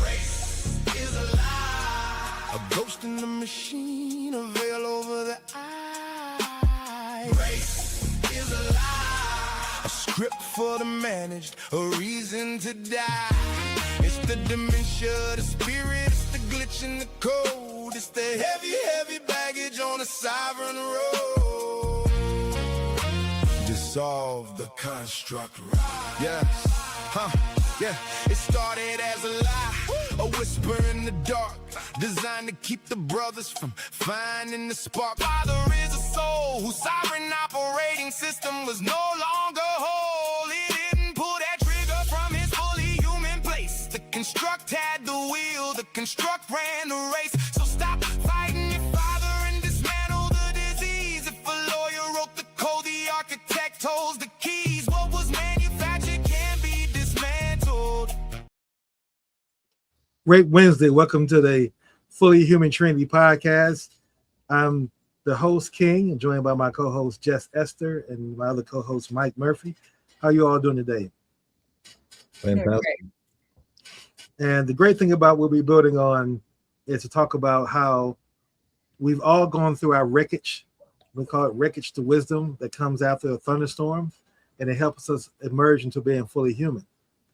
Race is a lie, a ghost in the machine, a veil over the eye. Race is a lie, a script for the managed, a reason to die. It's the dementia, the spirit, it's the glitch in the code. It's the heavy, heavy baggage on a sovereign road. Dissolve the construct. Yes, yeah. It started as a lie, a whisper in the dark, designed to keep the brothers from finding the spark. Father is a soul whose sovereign operating system was no longer whole. He didn't pull that trigger from his fully human place. The construct had the wheel, the construct ran the race. So stop fighting your father and dismantle the disease. If a lawyer wrote the code, the architect holds the keys. What was manufactured can be dismantled. Great Wednesday. Welcome to the Fully Human Trinity podcast. I'm the host, King, and joined by my co-host, Jess Esther, and my other co-host, Mike Murphy. How you all doing today? Fantastic. And the great thing about what we're building on is to talk about how we've all gone through our wreckage. We call it wreckage to wisdom that comes after a thunderstorm, and it helps us emerge into being fully human.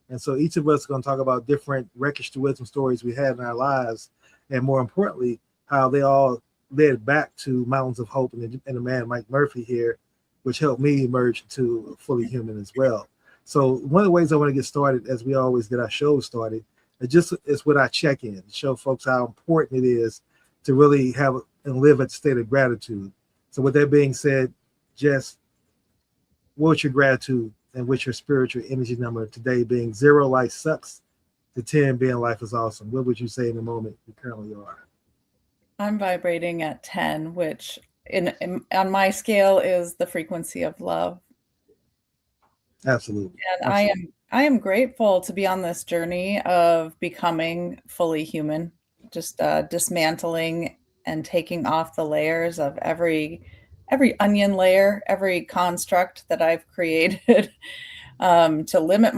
And so each of us are going to talk about different wreckage to wisdom stories we had in our lives, and more importantly, how they all led back to mountains of hope and the man, Mike Murphy here, which helped me emerge into fully human as well. So one of the ways I want to get started, as we always get our shows started, is with our check-in, to show folks how important it is to really have and live at the state of gratitude. So with that being said, Jess, what's your gratitude and what's your spiritual energy number today, being 0, life sucks, to 10, being life is awesome? What would you say in the moment you currently are? I'm vibrating at 10, which on my scale is the frequency of love. Absolutely. And Absolutely. I am grateful to be on this journey of becoming fully human, just dismantling and taking off the layers of every onion layer, every construct that I've created to limit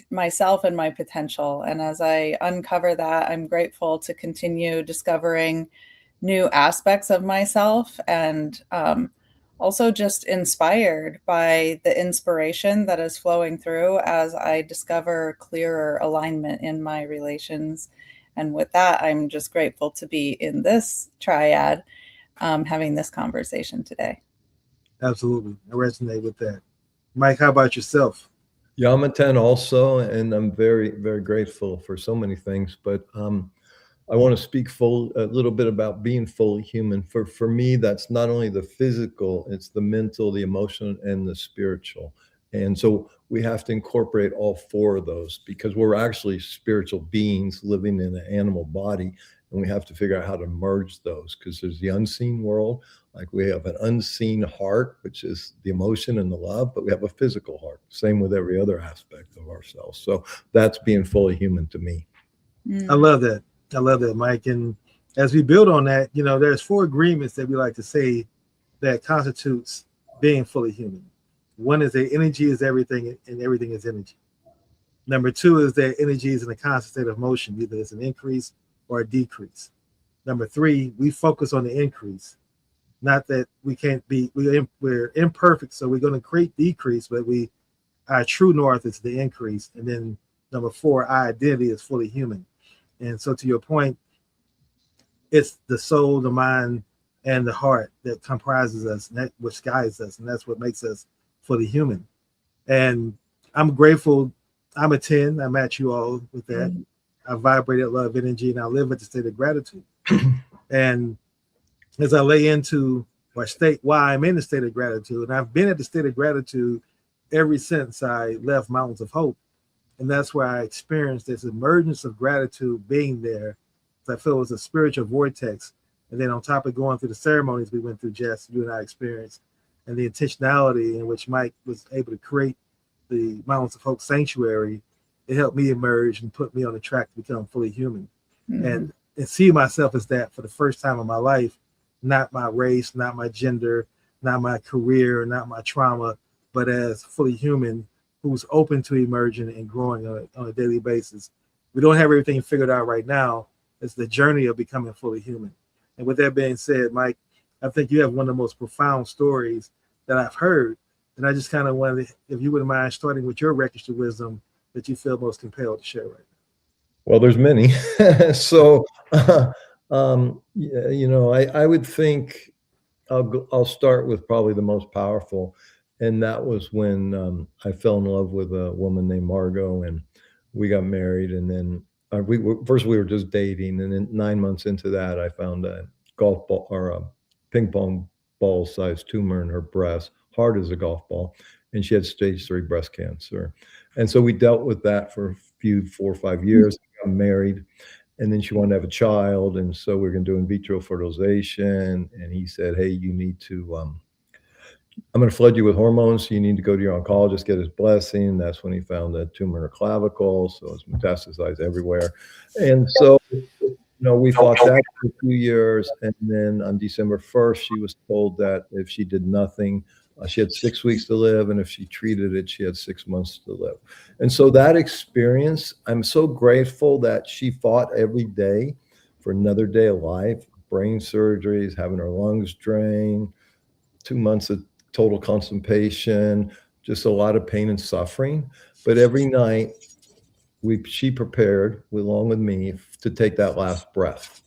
myself and my potential. And as I uncover that, I'm grateful to continue discovering new aspects of myself, and also just inspired by the inspiration that is flowing through as I discover clearer alignment in my relations. And with that, I'm just grateful to be in this triad, having this conversation today. Absolutely. I resonate with that. Mike, how about yourself? Yeah, I'm a 10 also, and I'm very, very grateful for so many things. But I want to speak a little bit about being fully human. For me, that's not only the physical, it's the mental, the emotional, and the spiritual. And so we have to incorporate all 4 of those, because we're actually spiritual beings living in an animal body. And we have to figure out how to merge those, because there's the unseen world. Like, we have an unseen heart, which is the emotion and the love, but we have a physical heart. Same with every other aspect of ourselves. So that's being fully human to me. I love that. I love that, Mike. And as we build on that, there's 4 agreements that we like to say that constitutes being fully human. One is that energy is everything, and everything is energy. Number 2 is that energy is in a constant state of motion, either it's an increase or a decrease. Number 3, we focus on the increase. Not that we can't be, we're imperfect, so we're going to create decrease, but our true north is the increase. And then number 4, our identity is fully human. And so to your point, it's the soul, the mind, and the heart that comprises us, and that which guides us, and that's what makes us fully human. And I'm grateful. I'm a 10. I match you all with that. I vibrate at love energy, and I live at the state of gratitude. And as I lay into why I'm in the state of gratitude, and I've been at the state of gratitude ever since I left Mountains of Hope. And that's where I experienced this emergence of gratitude being there. I feel it was a spiritual vortex. And then on top of going through the ceremonies we went through, Jess, you and I experienced, and the intentionality in which Mike was able to create the Mountains of Hope Sanctuary, it helped me emerge and put me on the track to become fully human. And see myself as that for the first time in my life, not my race, not my gender, not my career, not my trauma, but as fully human who's open to emerging and growing on a daily basis We don't have everything figured out right now. It's the journey of becoming fully human. And with that being said, Mike, I think you have one of the most profound stories that I've heard. And I just kind of wanted, if you wouldn't mind starting with your wreckage to wisdom that you feel most compelled to share right now. Well, there's many. So, you know, I would think I'll start with probably the most powerful. And that was when I fell in love with a woman named Margot, and we got married. And then first we were just dating. And then 9 months into that, I found a golf ball or a ping pong ball sized tumor in her breast, hard as a golf ball. And she had stage 3 breast cancer. And so we dealt with that for a few 4 or 5 years. Got married. And then she wanted to have a child. And so we are going to do in vitro fertilization. And he said, hey, you need to, I'm going to flood you with hormones. So you need to go to your oncologist, get his blessing. That's when he found a tumor in her clavicle. So it's metastasized everywhere. And so, you know, we fought that for a few years. And then on December 1st, she was told that if she did nothing, she had 6 weeks to live, and if she treated it, she had 6 months to live. And so that experience, I'm so grateful that she fought every day for another day of life, brain surgeries, having her lungs drained, 2 months of total constipation, just a lot of pain and suffering. But every night, she prepared, along with me, to take that last breath.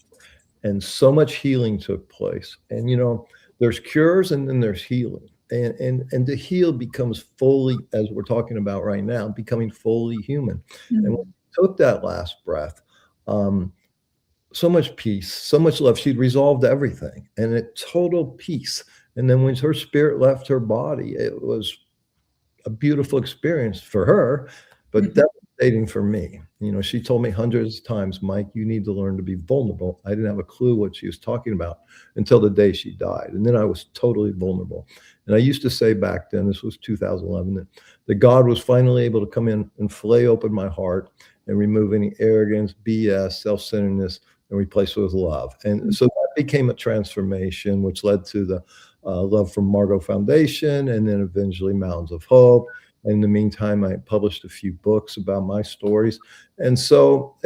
And so much healing took place. And, you know, there's cures and then there's healing. And to heal becomes fully, as we're talking about right now, becoming fully human. And when she took that last breath, so much peace, so much love. She'd resolved everything, and a total peace. And then when her spirit left her body, it was a beautiful experience for her, but devastating for me. You know, she told me hundreds of times, Mike, you need to learn to be vulnerable. I didn't have a clue what she was talking about until the day she died. And then I was totally vulnerable. And I used to say back then, this was 2011, that God was finally able to come in and fillet open my heart and remove any arrogance, BS, self-centeredness, and replace it with love. And so that became a transformation, which led to the Love from Margot Foundation, and then eventually Mountains of Hope. In the meantime, I published a few books about my stories. And so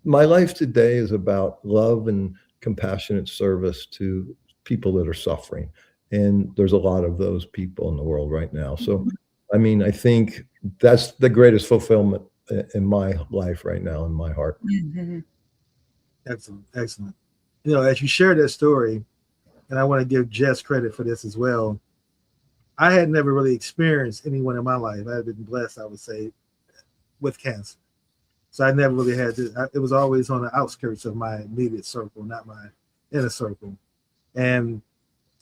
my life today is about love and compassionate service to people that are suffering. And there's a lot of those people in the world right now. So, I mean, I think that's the greatest fulfillment in my life right now, in my heart. Excellent, excellent. You know, as you share that story, and I want to give Jess credit for this as well, I had never really experienced anyone in my life. I had been blessed, I would say, with cancer. So I never really had this. It was always on the outskirts of my immediate circle, not my inner circle. And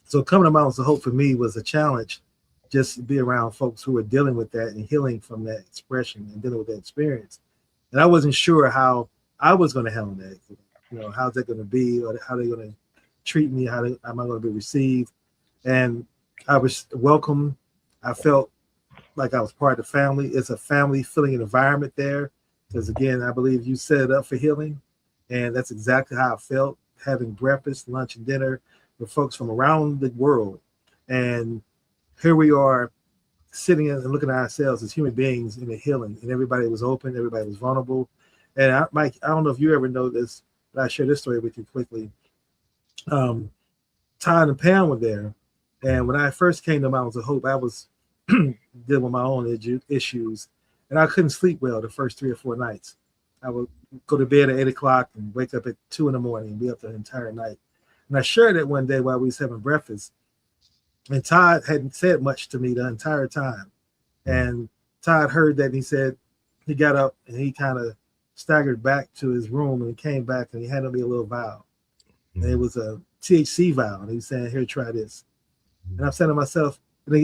so coming to Mountains of Hope for me was a challenge, just to be around folks who were dealing with that and healing from that expression and dealing with that experience. And I wasn't sure how I was going to handle that. You know, how's that going to be, or how they're going to treat me, how am I going to be received? And I was welcome. I felt like I was part of the family. It's a family feeling environment there, because again, I believe you set it up for healing, and that's exactly how I felt, having breakfast, lunch, and dinner with folks from around the world. And here we are sitting and looking at ourselves as human beings in the healing, and everybody was open, everybody was vulnerable. And Mike, I don't know if you ever know this, but I share this story with you quickly. Todd and Pam were there, and when I first came to Mountains of Hope, I was dealing with my own issues, and I couldn't sleep well the first 3 or 4 nights. I would go to bed at 8 o'clock and wake up at 2 in the morning and be up the entire night. And I shared it one day while we was having breakfast, and Todd hadn't said much to me the entire time. And Todd heard that, and he said, he got up and he kind of staggered back to his room, and he came back and he handed me a little vial. And it was a THC vial, and he was saying, here, try this. And I'm saying to myself,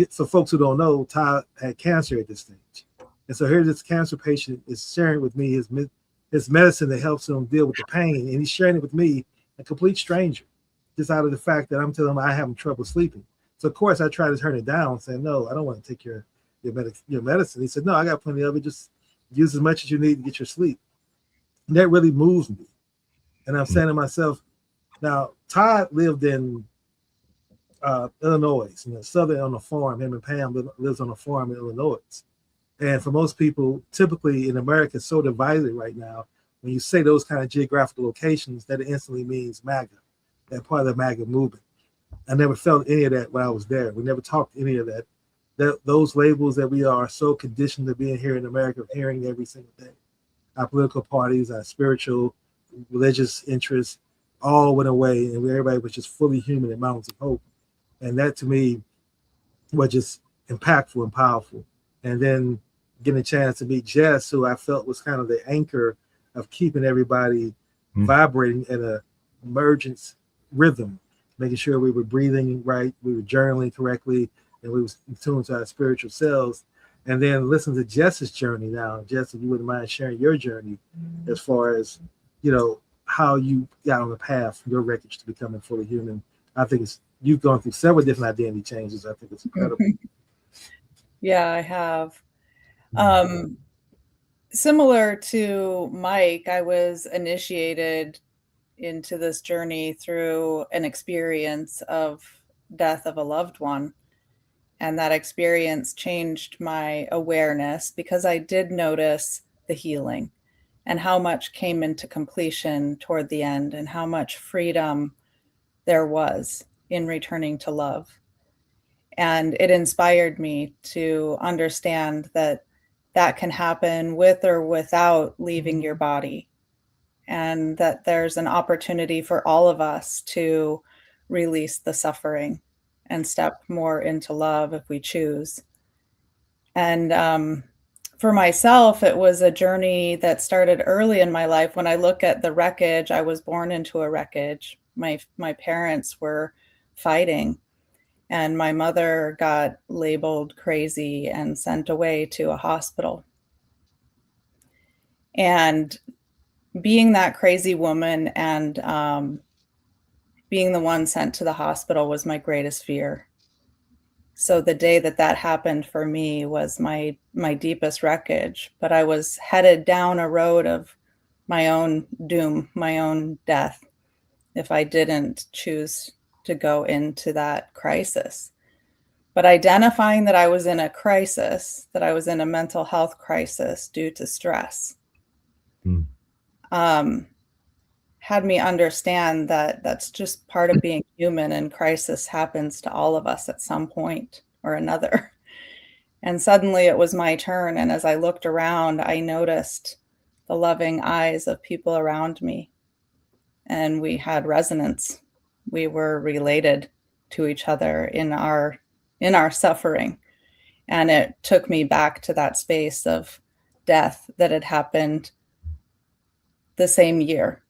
so folks who don't know, Todd had cancer at this stage. And so here this cancer patient is sharing with me his medicine that helps him deal with the pain. And he's sharing it with me, a complete stranger, just out of the fact that I'm telling him I having trouble sleeping. So of course I try to turn it down, saying, no, I don't want to take your medicine. He said, no, I got plenty of it. Just use as much as you need to get your sleep. And that really moves me. And I'm saying to myself, now Todd lived in Illinois, southern on a farm. Him and Pam lives on a farm in Illinois. And for most people, typically in America, it's so divided right now. When you say those kind of geographical locations, that it instantly means MAGA, that part of the MAGA movement. I never felt any of that when I was there. We never talked any of that. Those labels that we are so conditioned to being here in America, hearing every single day. Our political parties, our spiritual, religious interests, all went away, and everybody was just fully human in Mountains of Hope. And that to me was just impactful and powerful. And then getting a chance to meet Jess, who I felt was kind of the anchor of keeping everybody vibrating in a emergence rhythm, making sure we were breathing right, we were journaling correctly, and we was in tune to our spiritual selves. And then listen to Jess's journey now. Jess, if you wouldn't mind sharing your journey as far as, you know, how you got on the path from your wreckage to becoming fully human. I think you've gone through several different identity changes. I think it's incredible. Yeah, I have. Similar to Mike, I was initiated into this journey through an experience of death of a loved one. And that experience changed my awareness because I did notice the healing and how much came into completion toward the end and how much freedom there was in returning to love. And it inspired me to understand that that can happen with or without leaving your body, and that there's an opportunity for all of us to release the suffering and step more into love if we choose. And for myself, it was a journey that started early in my life. When I look at the wreckage, I was born into a wreckage. My parents were fighting, and my mother got labeled crazy and sent away to a hospital. And being that crazy woman and being the one sent to the hospital was my greatest fear. So the day that happened for me was my deepest wreckage, but I was headed down a road of my own doom, my own death, if I didn't choose to go into that crisis. But identifying that I was in a crisis, that I was in a mental health crisis due to stress, had me understand that that's just part of being human, and crisis happens to all of us at some point or another. And suddenly it was my turn. And as I looked around, I noticed the loving eyes of people around me. And we had resonance. We were related to each other in our suffering. And it took me back to that space of death that had happened the same year,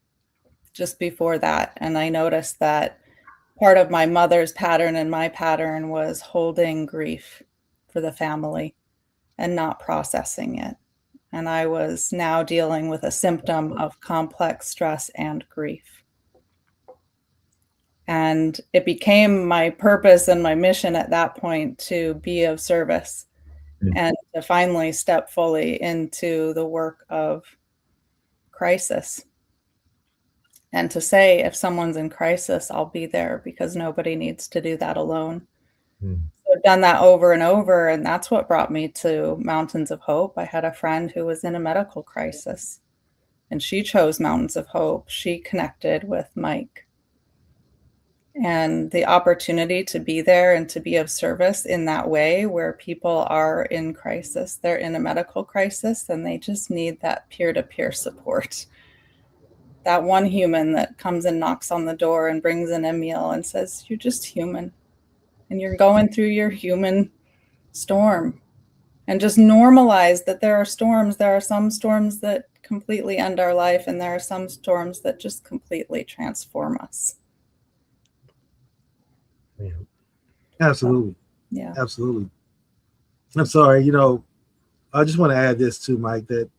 just before that. And I noticed that part of my mother's pattern and my pattern was holding grief for the family and not processing it. And I was now dealing with a symptom of complex stress and grief. And it became my purpose and my mission at that point to be of service and to finally step fully into the work of crisis. And to say, if someone's in crisis, I'll be there, because nobody needs to do that alone. So I've done that over and over, and that's what brought me to Mountains of Hope. I had a friend who was in a medical crisis, and she chose Mountains of Hope. She connected with Mike. And the opportunity to be there and to be of service in that way, where people are in crisis, they're in a medical crisis, and they just need that peer-to-peer support. That one human that comes and knocks on the door and brings in a meal and says, you're just human and you're going through your human storm. And just normalize that there are storms. There are some storms that completely end our life, and there are some storms that just completely transform us. Yeah. Absolutely. Yeah. Absolutely. I'm sorry, you know, I just want to add this too, Mike, that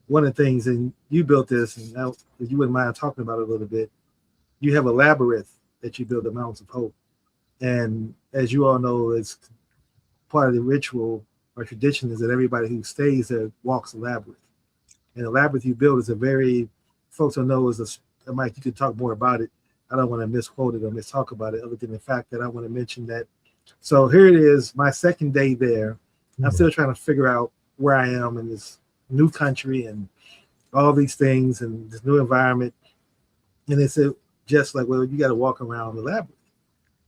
one of the things, and you built this, and now, if you wouldn't mind talking about it a little bit, you have a labyrinth that you built at Mountains of Hope. And as you all know, it's part of the ritual or tradition is that everybody who stays there walks the labyrinth. And the labyrinth you build is a very, folks don't know, is a, Mike, you could talk more about it. I don't want to misquote it or mistalk about it, other than the fact that I want to mention that. So here it is, my second day there. I'm still trying to figure out where I am in this new country and all these things and this new environment. And they said, just like, well, you got to walk around the labyrinth.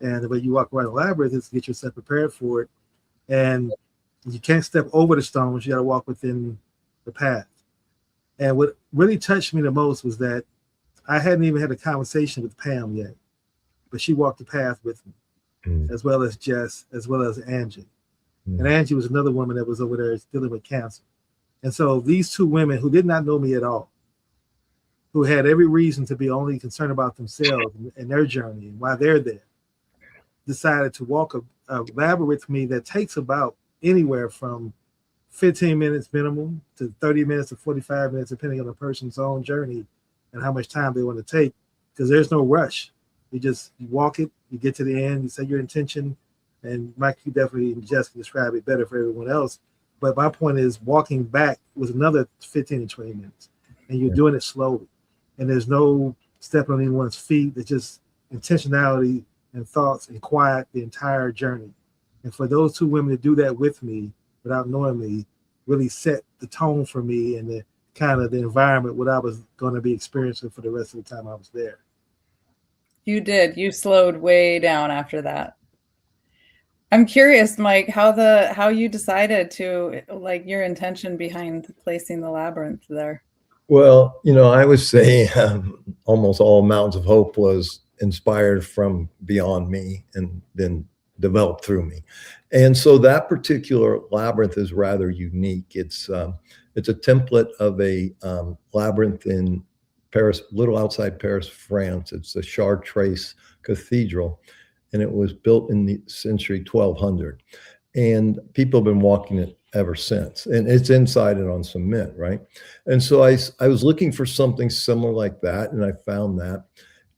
And the way you walk around the labyrinth is to get yourself prepared for it. And you can't step over the stones. You got to walk within the path. And what really touched me the most was that I hadn't even had a conversation with Pam yet, but she walked the path with me, as well as Jess, as well as Angie. And Angie was another woman that was over there dealing with cancer. And so these two women who did not know me at all, who had every reason to be only concerned about themselves and their journey and why they're there, decided to walk a labyrinth with me that takes about anywhere from 15 minutes minimum to 30 minutes to 45 minutes, depending on the person's own journey and how much time they want to take, because there's no rush. You walk it, you get to the end, you say your intention, and Mike, you definitely and Jess can describe it better for everyone else. But my point is walking back was another 15 to 20 minutes, and you're doing it slowly. And there's no stepping on anyone's feet. It's just intentionality and thoughts and quiet the entire journey. And for those two women to do that with me without knowing me really set the tone for me and the kind of the environment what I was going to be experiencing for the rest of the time I was there. You did. You slowed way down after that. I'm curious, Mike, how you decided to, like, your intention behind placing the labyrinth there. Well, I would say almost all Mountains of Hope was inspired from beyond me and then developed through me. And so that particular labyrinth is rather unique. It's a template of a labyrinth in Paris, little outside Paris, France. It's a Chartres Cathedral, and it was built in the century 1200. And people have been walking it ever since. And it's inside and on cement, right? And so I was looking for something similar like that, and I found that.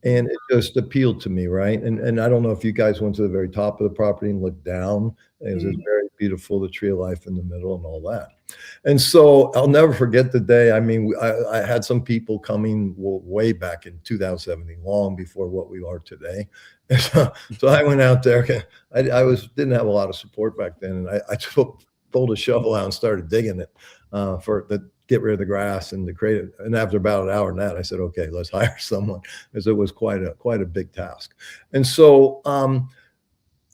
And it just appealed to me, right? And I don't know if you guys went to the very top of the property and looked down. It was very beautiful, the tree of life in the middle and all that. And so I'll never forget the day. I mean, I had some people coming way back in 2017, long before what we are today. So I went out there. I didn't have a lot of support back then, and I pulled a shovel out and started digging it to get rid of the grass and to create it. And after about an hour and that, I said, okay, let's hire someone, because it was quite a big task. And so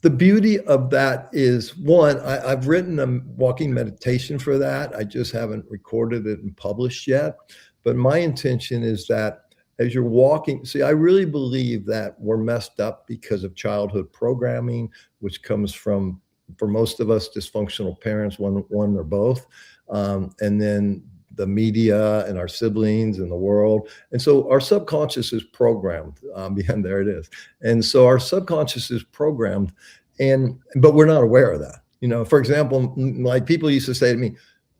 the beauty of that is, one, I've written a walking meditation for that. I just haven't recorded it and published yet. But my intention is that as you're walking, see, I really believe that we're messed up because of childhood programming, which comes from, for most of us, dysfunctional parents, one or both, and then the media and our siblings and the world. And so our subconscious is programmed, and there it is. And so our subconscious is programmed, but we're not aware of that. For example, like people used to say to me,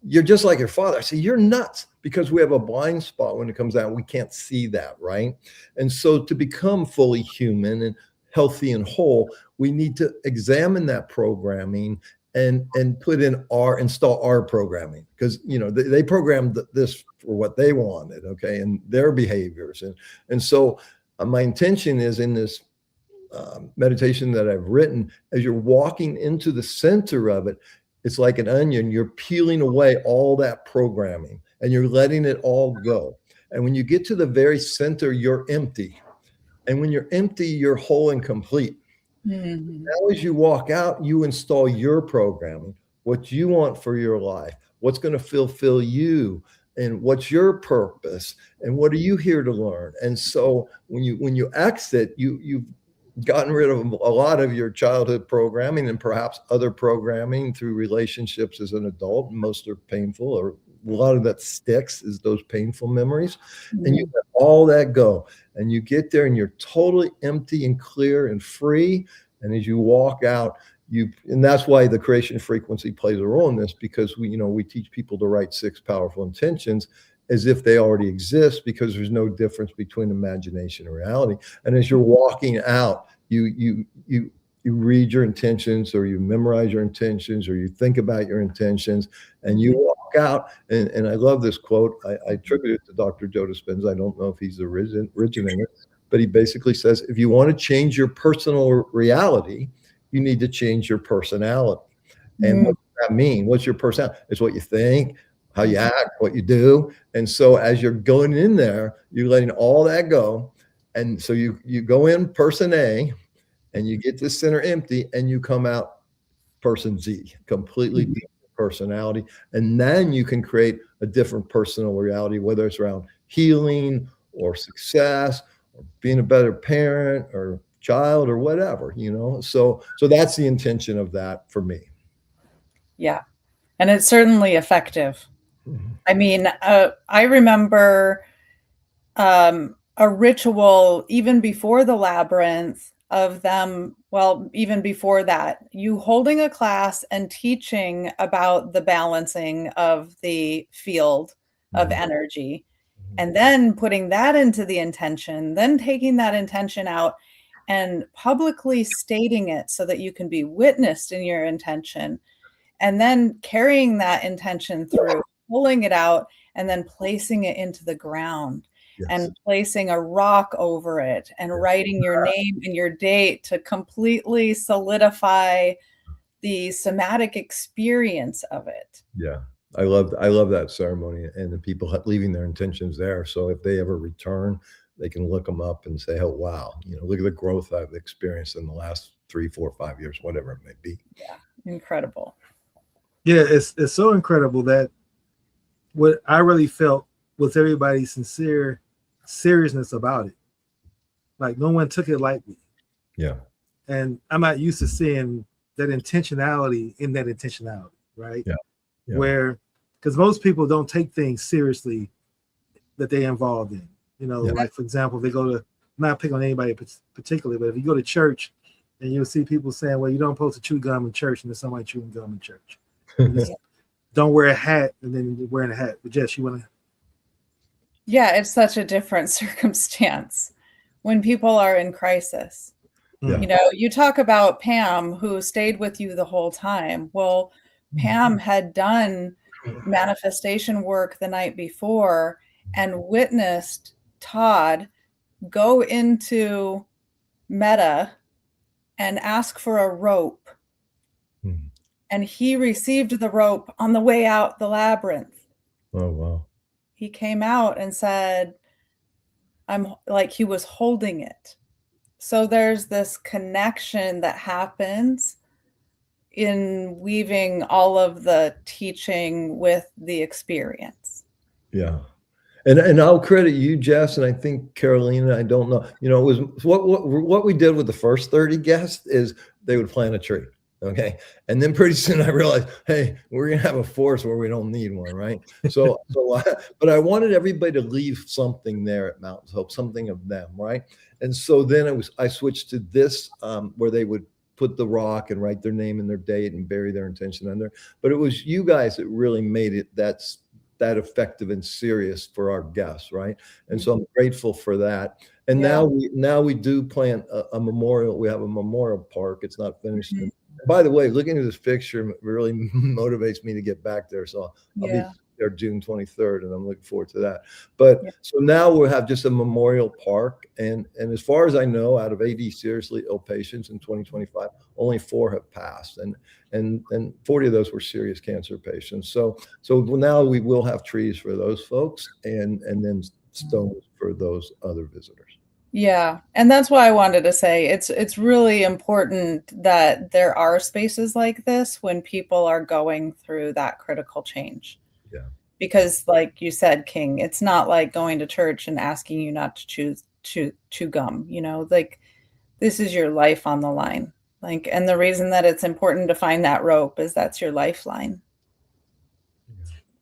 you're just like your father. I say, you're nuts, because we have a blind spot when it comes out. We can't see that, right? And so to become fully human and healthy and whole, we need to examine that programming and install our programming, because they programmed this for what they wanted, okay, and their behaviors. And so my intention is, in this meditation that I've written, as you're walking into the center of it, it's like an onion. You're peeling away all that programming and you're letting it all go. And when you get to the very center, you're empty. And when you're empty, you're whole and complete. Mm-hmm. Now, as you walk out, you install your programming, what you want for your life, what's going to fulfill you, and what's your purpose, and what are you here to learn. And so when you exit, you've gotten rid of a lot of your childhood programming and perhaps other programming through relationships as an adult. Most are painful, or a lot of that sticks is those painful memories. Mm-hmm. And you let all that go, and you get there and you're totally empty and clear and free. And as you walk out, and that's why the creation frequency plays a role in this, because we teach people to write 6 powerful intentions as if they already exist, because there's no difference between imagination and reality. And as you're walking out, you read your intentions, or you memorize your intentions, or you think about your intentions, and you walk out. And I love this quote. I attribute it to Dr. Joe Dispenza. I don't know if he's the originator, but he basically says, if you want to change your personal reality, you need to change your personality. And what that mean? What's your personality? It's what you think, how you act, what you do. And so as you're going in there, you're letting all that go. And so you go in person A and you get the center empty and you come out person Z, completely different personality. And then you can create a different personal reality, whether it's around healing or success or being a better parent or child or whatever, you know? So that's the intention of that for me. Yeah. And it's certainly effective. I mean, I remember a ritual even before the labyrinth of them, well, even before that, you holding a class and teaching about the balancing of the field of energy, and then putting that into the intention, then taking that intention out and publicly stating it so that you can be witnessed in your intention, and then carrying that intention through, pulling it out, and then placing it into the ground. Yes. And placing a rock over it and writing your name and your date to completely solidify the somatic experience of it. Yeah. I love that ceremony and the people leaving their intentions there. So if they ever return, they can look them up and say, oh, wow, you know, look at the growth I've experienced in the last 3, 4, 5 years, whatever it may be. Yeah. Incredible. Yeah. It's so incredible that what I really felt was everybody's sincere seriousness about it. Like no one took it lightly. Yeah. And I'm not used to seeing that intentionality in that intentionality, right? Yeah. Where, because most people don't take things seriously that they involved in. You know, like for example, they go to, I'm not picking on anybody particularly, but if you go to church and you'll see people saying, well, you don't supposed to chew gum in church, and there's somebody chewing gum in church. Don't wear a hat, and then you're wearing a hat. But Jess, you want to? Yeah, it's such a different circumstance when people are in crisis. Yeah. You know, you talk about Pam, who stayed with you the whole time. Well, Pam had done manifestation work the night before and witnessed Todd go into Meta and ask for a rope. And he received the rope on the way out the labyrinth. Oh, wow. He came out and said, I'm like, he was holding it. So there's this connection that happens in weaving all of the teaching with the experience. Yeah. And I'll credit you, Jess, and I think Carolina, I don't know, you know, it was what we did with the first 30 guests is they would plant a tree. Okay. And then pretty soon I realized, hey, we're going to have a forest where we don't need one. Right. But I wanted everybody to leave something there at Mountains Hope, something of them. Right. And so then I switched to this where they would put the rock and write their name and their date and bury their intention under. But it was you guys that really made it that effective and serious for our guests. Right. And so I'm grateful for that. And now we do plant a memorial. We have a memorial park. It's not finished. By the way, looking at this picture really motivates me to get back there. So I'll be there June 23rd, and I'm looking forward to that. But so now we'll have just a memorial park. And as far as I know, out of 80 seriously ill patients in 2025, only 4 have passed. And 40 of those were serious cancer patients. So now we will have trees for those folks and then stones for those other visitors. Yeah. And that's why I wanted to say it's really important that there are spaces like this when people are going through that critical change. Yeah. Because like you said, King, it's not like going to church and asking you not to chew gum, you know, like this is your life on the line. Like, and the reason that it's important to find that rope is that's your lifeline.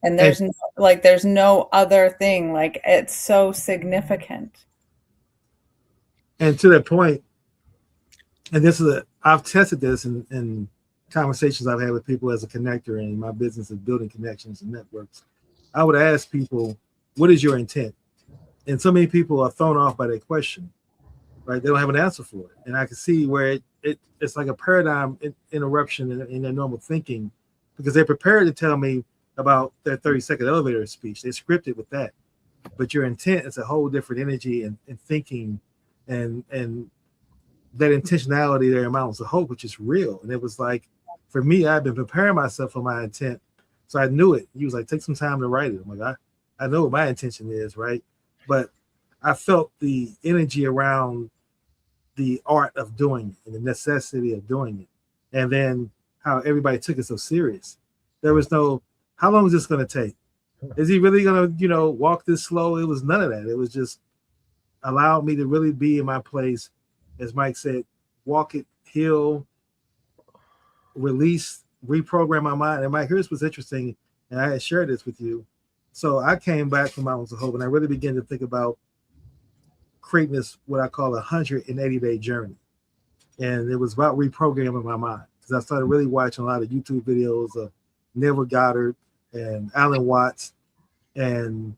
And there's no other thing, like it's so significant. And to that point, and I've tested this in conversations I've had with people as a connector, and my business is building connections and networks. I would ask people, what is your intent? And so many people are thrown off by that question, right? They don't have an answer for it. And I can see where it's like a paradigm interruption in their normal thinking, because they're prepared to tell me about their 30-second elevator speech. They scripted with that. But your intent is a whole different energy and thinking and that intentionality there in Mountains of Hope, which is real. And it was like for me, I've been preparing myself for my intent. So I knew it. He was like, take some time to write it. I'm like, I know what my intention is, right? But I felt the energy around the art of doing it and the necessity of doing it. And then how everybody took it so serious. There was no, how long is this going to take? Is he really going to, walk this slow? It was none of that. It was just allowed me to really be in my place. As Mike said, walk it, heal, release, reprogram my mind. And Mike, here's what's interesting. And I had shared this with you. So I came back from Mountains of Hope and I really began to think about creating this, what I call 180-day journey. And it was about reprogramming my mind. Because I started really watching a lot of YouTube videos of Neville Goddard and Alan Watts. And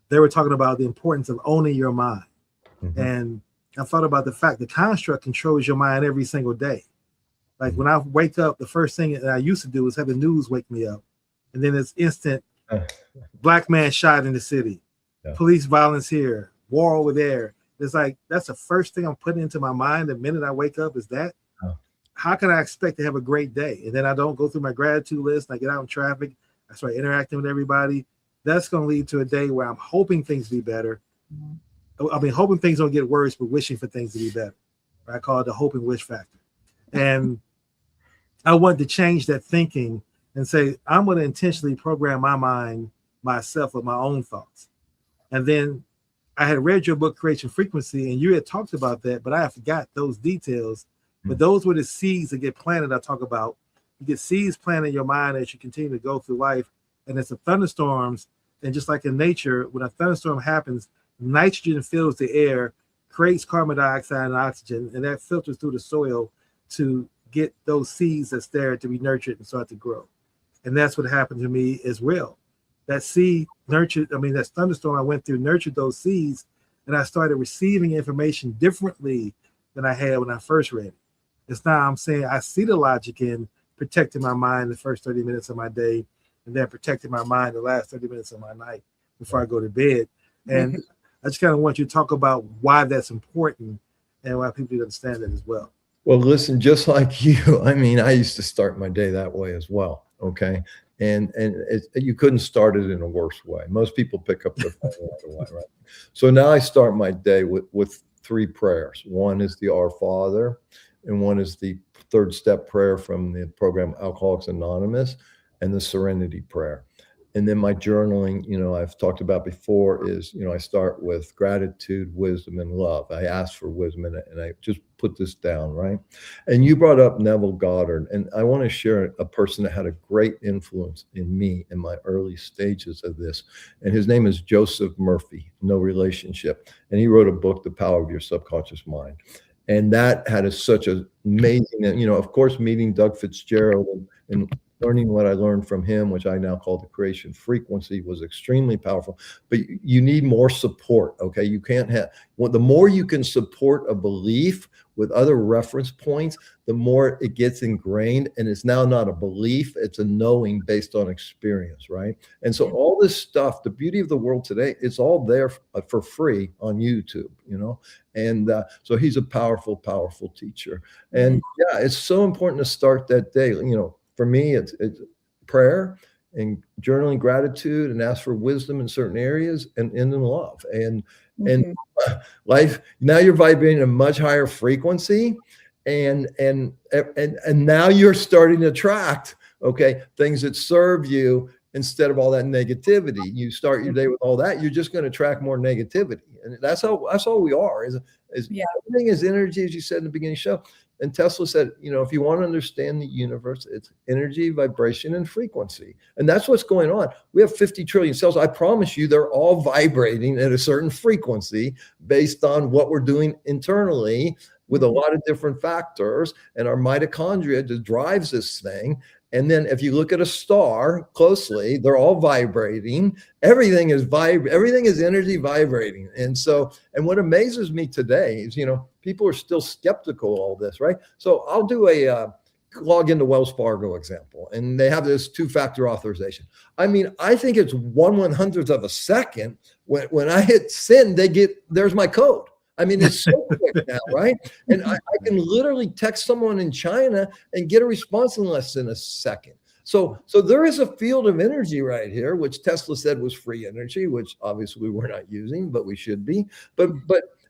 they were talking about the importance of owning your mind. Mm-hmm. And I thought about the fact the construct controls your mind every single day. Like when I wake up, the first thing that I used to do is have the news wake me up. And then it's instant black man shot in the city, police violence here, war over there. It's like, that's the first thing I'm putting into my mind the minute I wake up is that. How can I expect to have a great day? And then I don't go through my gratitude list. And I get out in traffic. I start interacting with everybody. That's going to lead to a day where I'm hoping things be better. I mean, hoping things don't get worse, but wishing for things to be better. I call it the hope and wish factor. And I wanted to change that thinking and say, I'm going to intentionally program my mind myself with my own thoughts. And then I had read your book, Creation Frequency, and you had talked about that, but I forgot those details. But those were the seeds that get planted. I talk about you get seeds planted in your mind as you continue to go through life. And it's the thunderstorms. And just like in nature, when a thunderstorm happens, nitrogen fills the air, creates carbon dioxide and oxygen, and that filters through the soil to get those seeds that's there to be nurtured and start to grow. And that's what happened to me as well. That seed nurtured, that thunderstorm I went through nurtured those seeds, and I started receiving information differently than I had when I first read it. It's now I'm saying I see the logic in protecting my mind the first 30 minutes of my day, and then protecting my mind the last 30 minutes of my night before I go to bed. And I just kind of want you to talk about why that's important and why people need to understand that as well. Well, listen, just like you, I used to start my day that way as well. Okay. And you couldn't start it in a worse way. Most people pick up their phone right away, right? So now I start my day with three prayers. One is the Our Father, and one is the third step prayer from the program Alcoholics Anonymous, and the Serenity Prayer. And then my journaling, I've talked about before is, I start with gratitude, wisdom, and love. I ask for wisdom and I just put this down, right? And you brought up Neville Goddard, and I want to share a person that had a great influence in me in my early stages of this. And his name is Joseph Murphy, no relationship. And he wrote a book, The Power of Your Subconscious Mind. And that had such an amazing, of course, meeting Doug Fitzgerald and learning what I learned from him, which I now call the creation frequency, was extremely powerful. But you need more support, okay? You can't have, the more you can support a belief with other reference points, the more it gets ingrained, and it's now not a belief, it's a knowing based on experience, right? And so all this stuff, the beauty of the world today, it's all there for free on YouTube, and so he's a powerful, powerful teacher. And yeah, it's so important to start that day. For me, it's prayer and journaling gratitude and ask for wisdom in certain areas and in love. And life, now you're vibrating a much higher frequency, and now you're starting to attract, things that serve you instead of all that negativity. You start your day with all that, you're just going to attract more negativity. And that's all we are is everything is energy, as you said in the beginning of the show. And Tesla said, if you want to understand the universe, it's energy, vibration, and frequency. And that's what's going on. We have 50 trillion cells. I promise you, they're all vibrating at a certain frequency based on what we're doing internally with a lot of different factors. And our mitochondria just drives this thing. And then if you look at a star closely, they're all vibrating. Everything is energy vibrating. And what amazes me today is, people are still skeptical of all this, right? So I'll do a log into Wells Fargo example, and they have this 2-factor authorization. I think it's 1/100th of a second when I hit send, there's my code. I mean, it's so quick now, right? And I can literally text someone in China and get a response in less than a second. So there is a field of energy right here, which Tesla said was free energy, which obviously we're not using, but we should be. But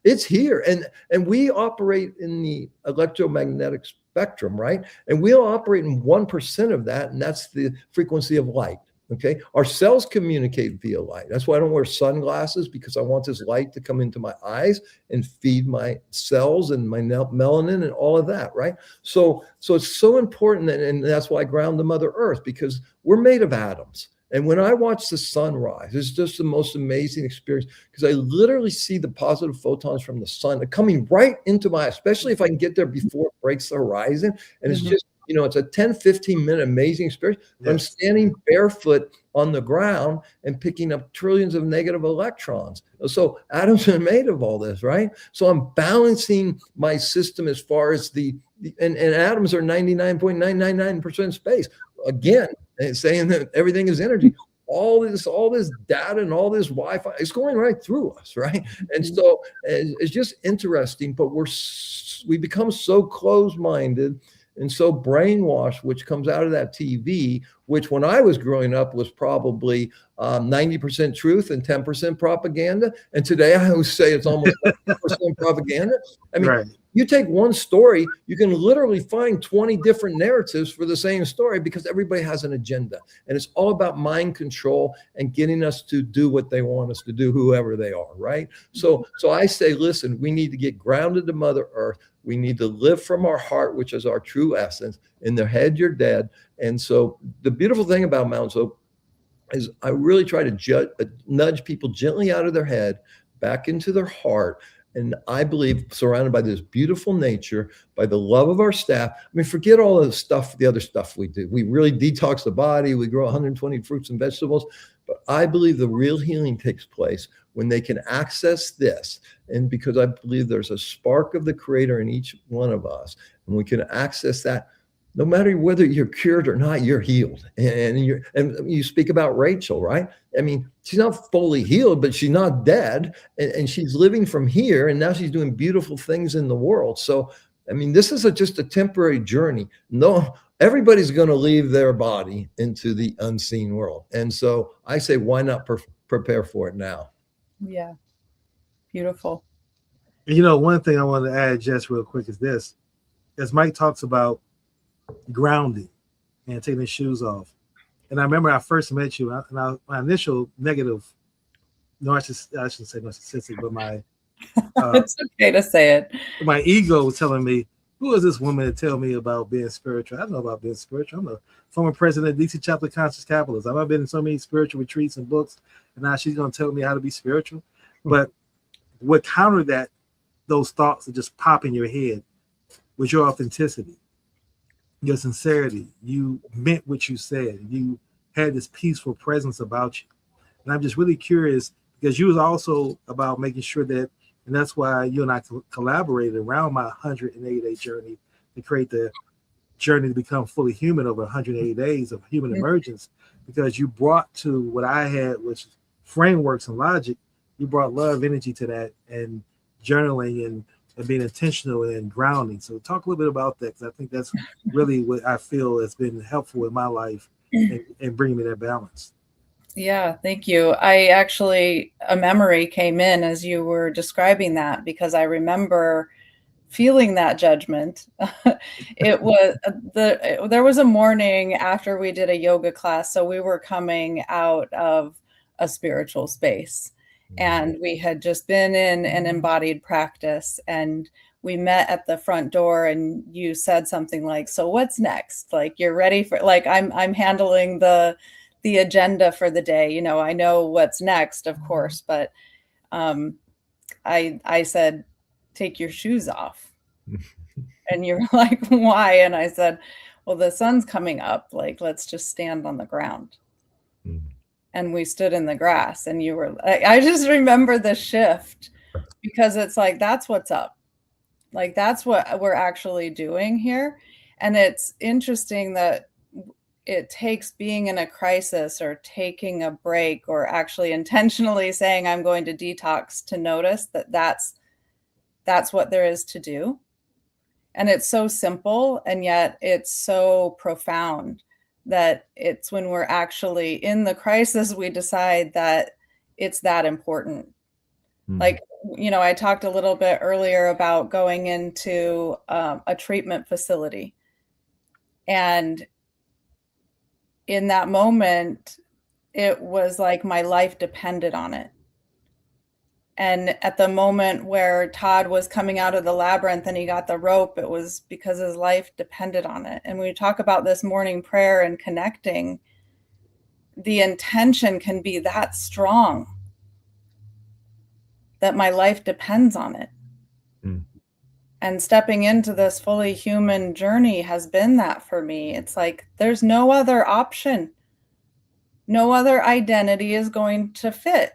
it's here, and we operate in the electromagnetic spectrum, right? And we all operate in 1% of that, and that's the frequency of light. Okay, our cells communicate via light. That's why I don't wear sunglasses, because I want this light to come into my eyes and feed my cells and my melanin and all of that, right? So it's so important, and that's why I ground the Mother Earth, because we're made of atoms. And when I watch the sunrise, it's just the most amazing experience, because I literally see the positive photons from the sun coming right into my, especially if I can get there before it breaks the horizon. And it's just, it's a 10, 15-minute amazing experience. Yes. I'm standing barefoot on the ground and picking up trillions of negative electrons. So atoms are made of all this, right? So I'm balancing my system as far as and atoms are 99.999% space. Again, saying that everything is energy. All this data and all this Wi-Fi, it's going right through us, right? And so it's just interesting, but we become so closed-minded and so brainwashed, which comes out of that TV, which when I was growing up was probably 90% truth and 10% propaganda. And today I always say it's almost 90% propaganda. I mean, right. You take one story, you can literally find 20 different narratives for the same story, because everybody has an agenda. And it's all about mind control and getting us to do what they want us to do, whoever they are, right? So I say, listen, we need to get grounded to Mother Earth. We need to live from our heart, which is our true essence. In their head, you're dead. And so the beautiful thing about Mount Hope is I really try to nudge people gently out of their head, back into their heart. And I believe, surrounded by this beautiful nature, by the love of our staff. I mean, forget all of the other stuff we do. We really detox the body. We grow 120 fruits and vegetables. But I believe the real healing takes place when they can access this. And because I believe there's a spark of the Creator in each one of us, and we can access that, no matter whether you're cured or not, you're healed. And you speak about Rachel, right? I mean, she's not fully healed, but she's not dead. And she's living from here. And now she's doing beautiful things in the world. So, I mean, this is just a temporary journey. No, everybody's going to leave their body into the unseen world. And so I say, why not prepare for it now? Yeah. Beautiful. One thing I want to add, Jess, real quick is this. As Mike talks about grounding and taking his shoes off. And I remember I first met you, and my initial negative, I shouldn't say narcissistic, but my it's okay to say it. My ego was telling me, who is this woman to tell me about being spiritual? I don't know about being spiritual. I'm the former president of DC chapter Conscious Capitalism. I've been in so many spiritual retreats and books, and now she's going to tell me how to be spiritual. But what countered those thoughts that just pop in your head was your authenticity. Your sincerity. You meant what you said. You had this peaceful presence about you. And I'm just really curious, because you was also about making sure that, and that's why you and I collaborated around my 180-day journey to create the journey to become fully human over 180 days of human emergence, because you brought to what I had, which frameworks and logic, you brought love, energy to that, and journaling and being intentional and grounding. So talk a little bit about that, because I think that's really what I feel has been helpful in my life and bringing me that balance. Yeah, thank you. A memory came in as you were describing that, because I remember feeling that judgment. There was a morning after we did a yoga class. So we were coming out of a spiritual space. And we had just been in an embodied practice, and we met at the front door, and you said something like, so what's next? Like, you're ready for, like, I'm handling the agenda for the day. I know what's next, of course, but I said, take your shoes off. And you're like, why? And I said, well, the sun's coming up. Like, let's just stand on the ground. And we stood in the grass, and you were, I just remember the shift, because it's like, that's what's up. Like, that's what we're actually doing here. And it's interesting that it takes being in a crisis or taking a break or actually intentionally saying, I'm going to detox, to notice that that's that's what there is to do. And it's so simple, and yet it's so profound that it's when we're actually in the crisis, we decide that it's that important. Like, I talked a little bit earlier about going into a treatment facility. And in that moment, it was like my life depended on it. And at the moment where Todd was coming out of the labyrinth and he got the rope, it was because his life depended on it. And when we talk about this morning prayer and connecting, the intention can be that strong that my life depends on it. And stepping into this fully human journey has been that for me. It's like, there's no other option. No other identity is going to fit.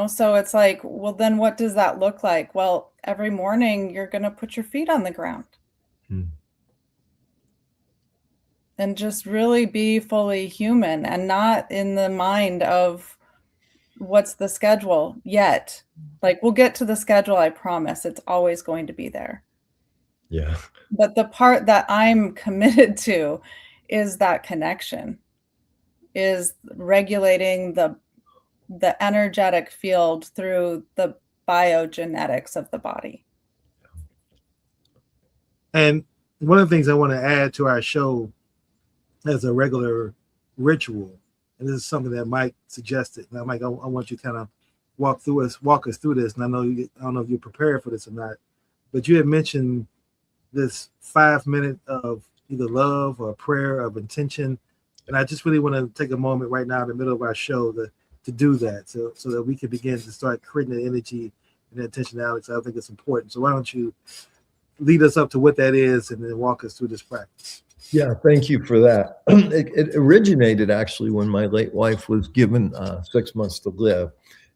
So it's like, well, then what does that look like? Well, every morning you're going to put your feet on the ground. And just really be fully human and not in the mind of what's the schedule yet. Like, we'll get to the schedule, I promise. It's always going to be there. Yeah. But the part that I'm committed to is that connection, is regulating the energetic field through the biogenetics of the body. And one of the things I want to add to our show as a regular ritual, and this is something that Mike suggested. Now, Mike, I want you to kind of walk us through this. And I don't know if you're prepared for this or not, but you had mentioned this 5 minute of either love or prayer of intention. And I just really want to take a moment right now in the middle of our show to do that, so that we can begin to start creating the energy and the intentionality. So I think it's important. So why don't you lead us up to what that is and then walk us through this practice? Yeah, thank you for that. It originated actually when my late wife was given 6 months to live.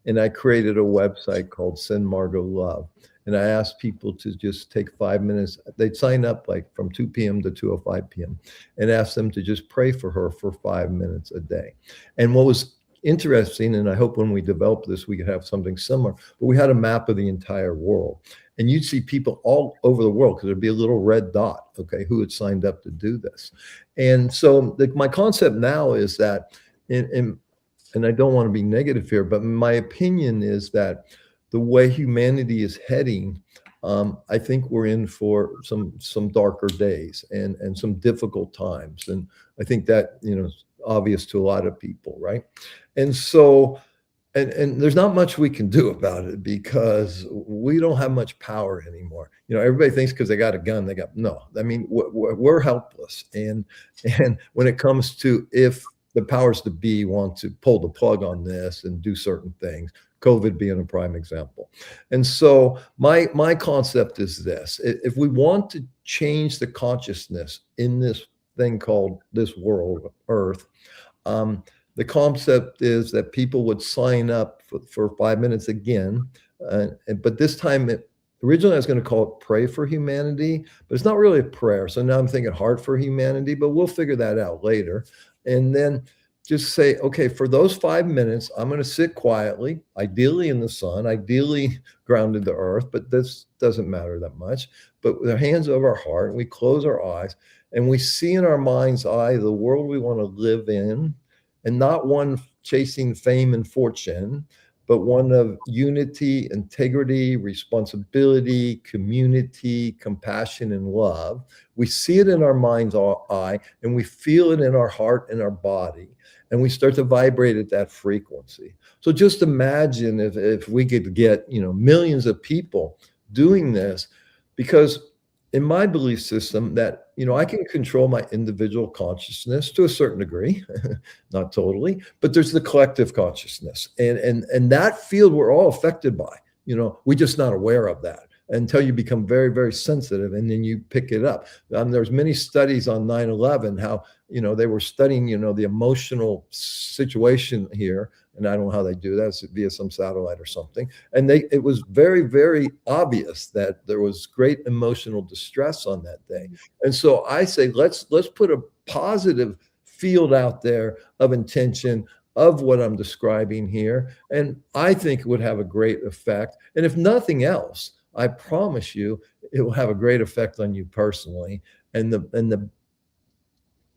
And I created a website called Send Margot Love. And I asked people to just take 5 minutes. They'd sign up like from 2 p.m. to 2:05 p.m. and ask them to just pray for her for 5 minutes a day. And what was interesting, and I hope when we develop this, we could have something similar, but we had a map of the entire world. And you'd see people all over the world because there'd be a little red dot, okay, who had signed up to do this. And so my concept now is that, and I don't want to be negative here, but my opinion is that the way humanity is heading, I think we're in for some darker days and some difficult times. And I think that, is obvious to a lot of people, right? And so, and there's not much we can do about it because we don't have much power anymore. Everybody thinks because they got a gun, no. I mean, we're helpless. And when it comes to if the powers to be want to pull the plug on this and do certain things, COVID being a prime example. And so my concept is this: if we want to change the consciousness in this thing called this world, Earth, the concept is that people would sign up for 5 minutes again. But this time, originally I was going to call it Pray for Humanity, but it's not really a prayer. So now I'm thinking Heart for Humanity, but we'll figure that out later. And then just say, okay, for those 5 minutes, I'm going to sit quietly, ideally in the sun, ideally grounded to earth, but this doesn't matter that much. But with our hands over our heart, and we close our eyes, and we see in our mind's eye the world we want to live in, and not one chasing fame and fortune, but one of unity, integrity, responsibility, community, compassion, and love. We see it in our mind's eye, and we feel it in our heart and our body, and we start to vibrate at that frequency. So just imagine if we could get, millions of people doing this, because in my belief system that, I can control my individual consciousness to a certain degree, not totally, but there's the collective consciousness. And that field we're all affected by, we're just not aware of that until you become very, very sensitive, and then you pick it up. There's many studies on 9/11, how, they were studying, the emotional situation here. And I don't know how they do that, it's via some satellite or something. And it was very, very obvious that there was great emotional distress on that day. And so I say, let's put a positive field out there of intention, of what I'm describing here. And I think it would have a great effect. And if nothing else, I promise you, it will have a great effect on you personally. And the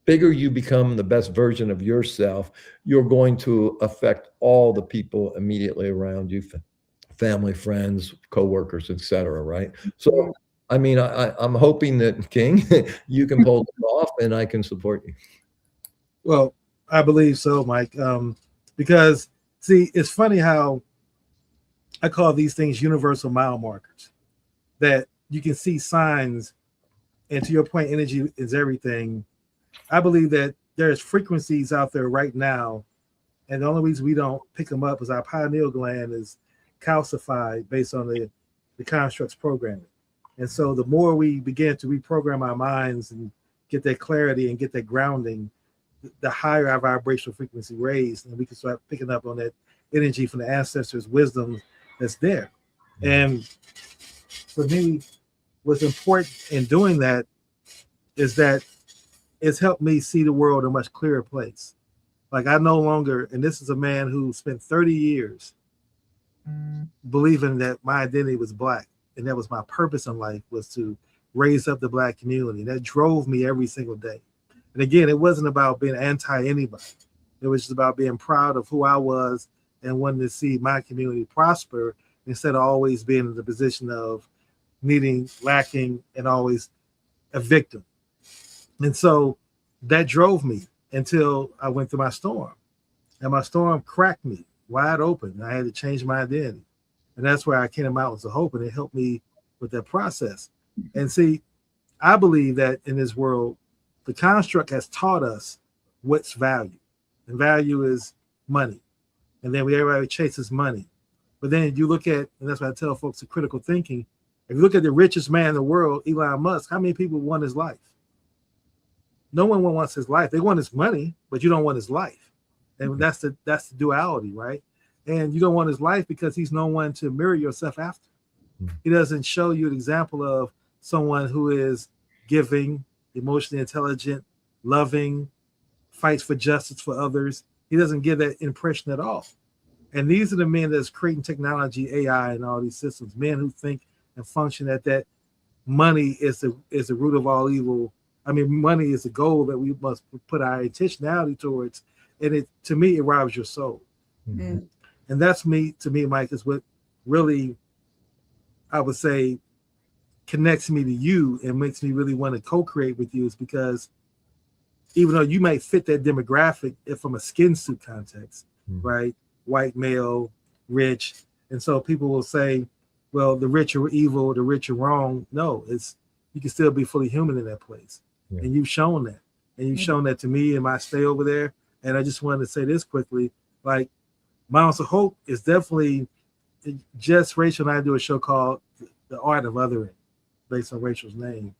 bigger you become, the best version of yourself, you're going to affect all the people immediately around you, family, friends, coworkers, etc. Right? So, I mean, I'm hoping that, King, you can pull it off, and I can support you. Well, I believe so, Mike. Because see, it's funny how I call these things universal mile markers, that you can see signs, and to your point, energy is everything. I believe that there's frequencies out there right now, and the only reason we don't pick them up is our pineal gland is calcified based on the construct's programming. And so the more we begin to reprogram our minds and get that clarity and get that grounding, the higher our vibrational frequency raised, and we can start picking up on that energy from the ancestors' wisdom that's there. And for me, what's important in doing that is that it's helped me see the world in a much clearer place. Like I no longer, and this is a man who spent 30 years believing that my identity was Black, and that was my purpose in life, was to raise up the Black community. That drove me every single day. And again, it wasn't about being anti anybody. It was just about being proud of who I was and wanting to see my community prosper instead of always being in the position of needing, lacking, and always a victim. And so that drove me until I went through my storm. And my storm cracked me wide open. I had to change my identity. And that's where I came to Mountains of Hope, and it helped me with that process. And see, I believe that in this world, the construct has taught us what's value. And value is money. And then everybody chases money. But then you look at, and that's why I tell folks the critical thinking, if you look at the richest man in the world, Elon Musk, how many people want his life? No one wants his life. They want his money, but you don't want his life. And that's the duality, right? And you don't want his life because he's no one to mirror yourself after. He doesn't show you an example of someone who is giving, emotionally intelligent, loving, fights for justice for others. He doesn't give that impression at all. And these are the men that's creating technology, AI, and all these systems. Men who think and function that money is the root of all evil. I mean, money is the goal that we must put our intentionality towards. And it, to me, it robs your soul. Mm-hmm. And that's to me, Mike, is what really, I would say, connects me to you and makes me really want to co-create with you, is because even though you might fit that demographic from a skin suit context, right? White male, rich. And so people will say, well, the rich are evil, the rich are wrong. No, you can still be fully human in that place. Yeah. And you've shown that. And you've shown that to me in my stay over there. And I just wanted to say this quickly, like Mountains of Hope is definitely, Jess, Rachel, and I do a show called The Art of Othering, based on Rachel's name.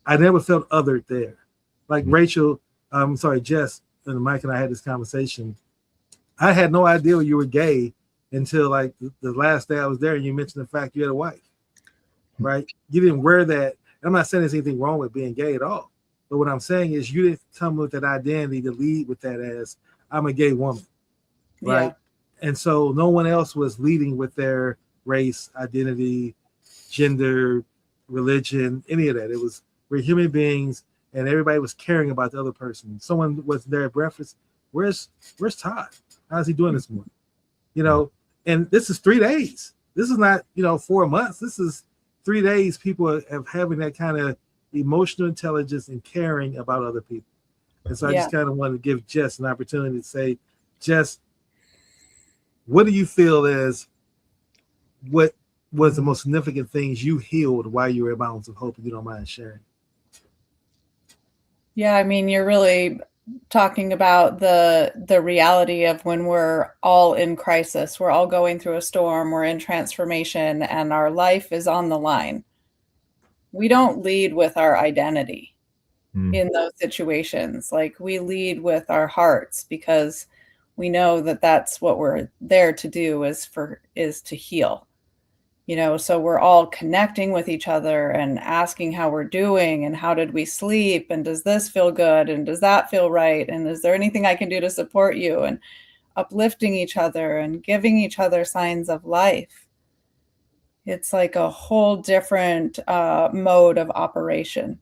I never felt othered there. Like Rachel, Jess, and Mike and I had this conversation. I had no idea you were gay until like the last day I was there, and you mentioned the fact you had a wife, right? You didn't wear that. I'm not saying there's anything wrong with being gay at all. But what I'm saying is you didn't come with that identity to lead with that as I'm a gay woman, right? Yeah. And so no one else was leading with their race, identity, gender, religion, any of that. It was, we're human beings, and everybody was caring about the other person. Someone was there at breakfast. Where's Todd? How's he doing this morning? You know, and this is 3 days. This is not, 4 months. This is 3 days. People are having that kind of emotional intelligence and caring about other people. And so I just kind of wanted to give Jess an opportunity to say, Jess, what do you feel is what was the most significant things you healed while you were at Mountains of Hope, if you don't mind sharing? Yeah, I mean, you're really talking about the reality of when we're all in crisis, we're all going through a storm, we're in transformation, and our life is on the line. We don't lead with our identity in those situations. Like, we lead with our hearts, because we know that that's what we're there to do, is to heal. So we're all connecting with each other and asking how we're doing and how did we sleep and does this feel good and does that feel right and is there anything I can do to support you? And uplifting each other and giving each other signs of life. It's like a whole different mode of operation.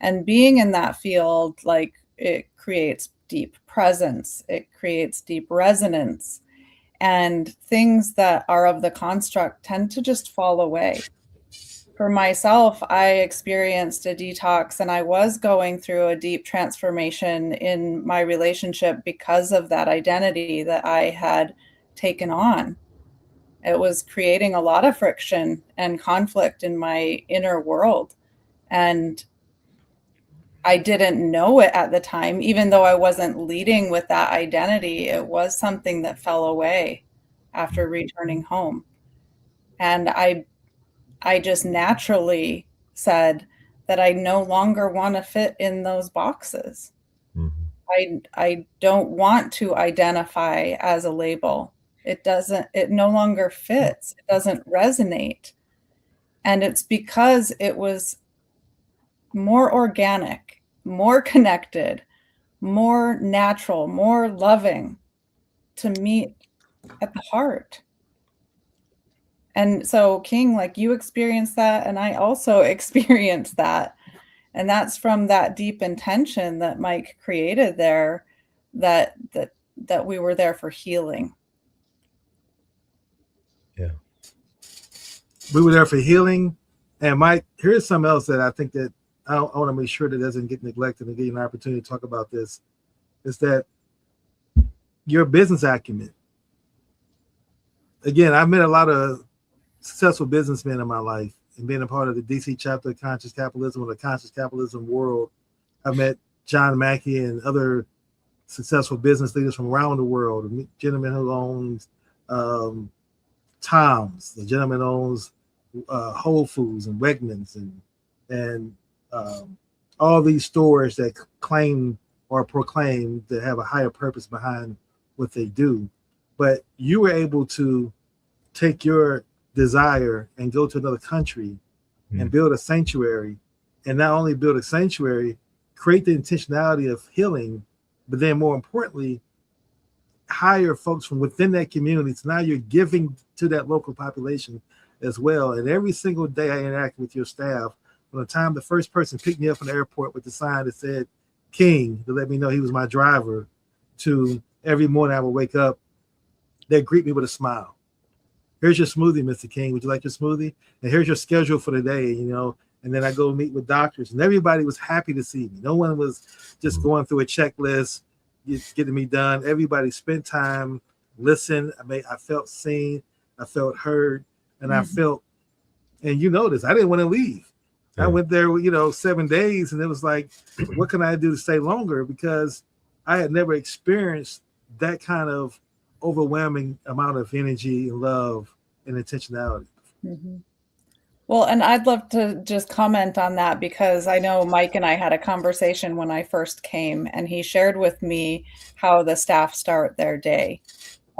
And being in that field, like, it creates deep presence, it creates deep resonance, and things that are of the construct tend to just fall away. For myself, I experienced a detox, and I was going through a deep transformation in my relationship because of that identity that I had taken on. It was creating a lot of friction and conflict in my inner world. And I didn't know it at the time, even though I wasn't leading with that identity. It was something that fell away after returning home. And I just naturally said that I no longer want to fit in those boxes. I don't want to identify as a label. It no longer fits. It doesn't resonate. And it's because it was more organic, more connected, more natural, more loving to meet at the heart. And so, King, like, you experienced that, and I also experienced that. And that's from that deep intention that Mike created there, that we were there for healing. Yeah. We were there for healing. And Mike, here's something else that I think that I want to make sure that doesn't get neglected and give you an opportunity to talk about this, is that your business acumen. Again, I've met a lot of successful businessmen in my life, and being a part of the DC chapter of Conscious Capitalism or the Conscious Capitalism world, I've met John Mackey and other successful business leaders from around the world. A gentleman who owns Tom's, the gentleman owns Whole Foods and Wegmans and all these stores that claim or proclaim to have a higher purpose behind what they do. But you were able to take your desire and go to another country and build a sanctuary, and not only build a sanctuary, create the intentionality of healing, but then more importantly, hire folks from within that community. So now you're giving to that local population as well. And every single day I interact with your staff, from the time the first person picked me up from the airport with the sign that said King to let me know he was my driver, to every morning I would wake up, they greet me with a smile. Here's your smoothie, Mr. King. Would you like your smoothie? And here's your schedule for the day, And then I go meet with doctors, and everybody was happy to see me. No one was just going through a checklist, getting me done. Everybody spent time, listened. I felt seen, I felt heard, and I felt, and you know this, I didn't want to leave. I went there, 7 days, and it was like, what can I do to stay longer? Because I had never experienced that kind of overwhelming amount of energy and love and intentionality. Well, and I'd love to just comment on that, because I know Mike and I had a conversation when I first came, and he shared with me how the staff start their day,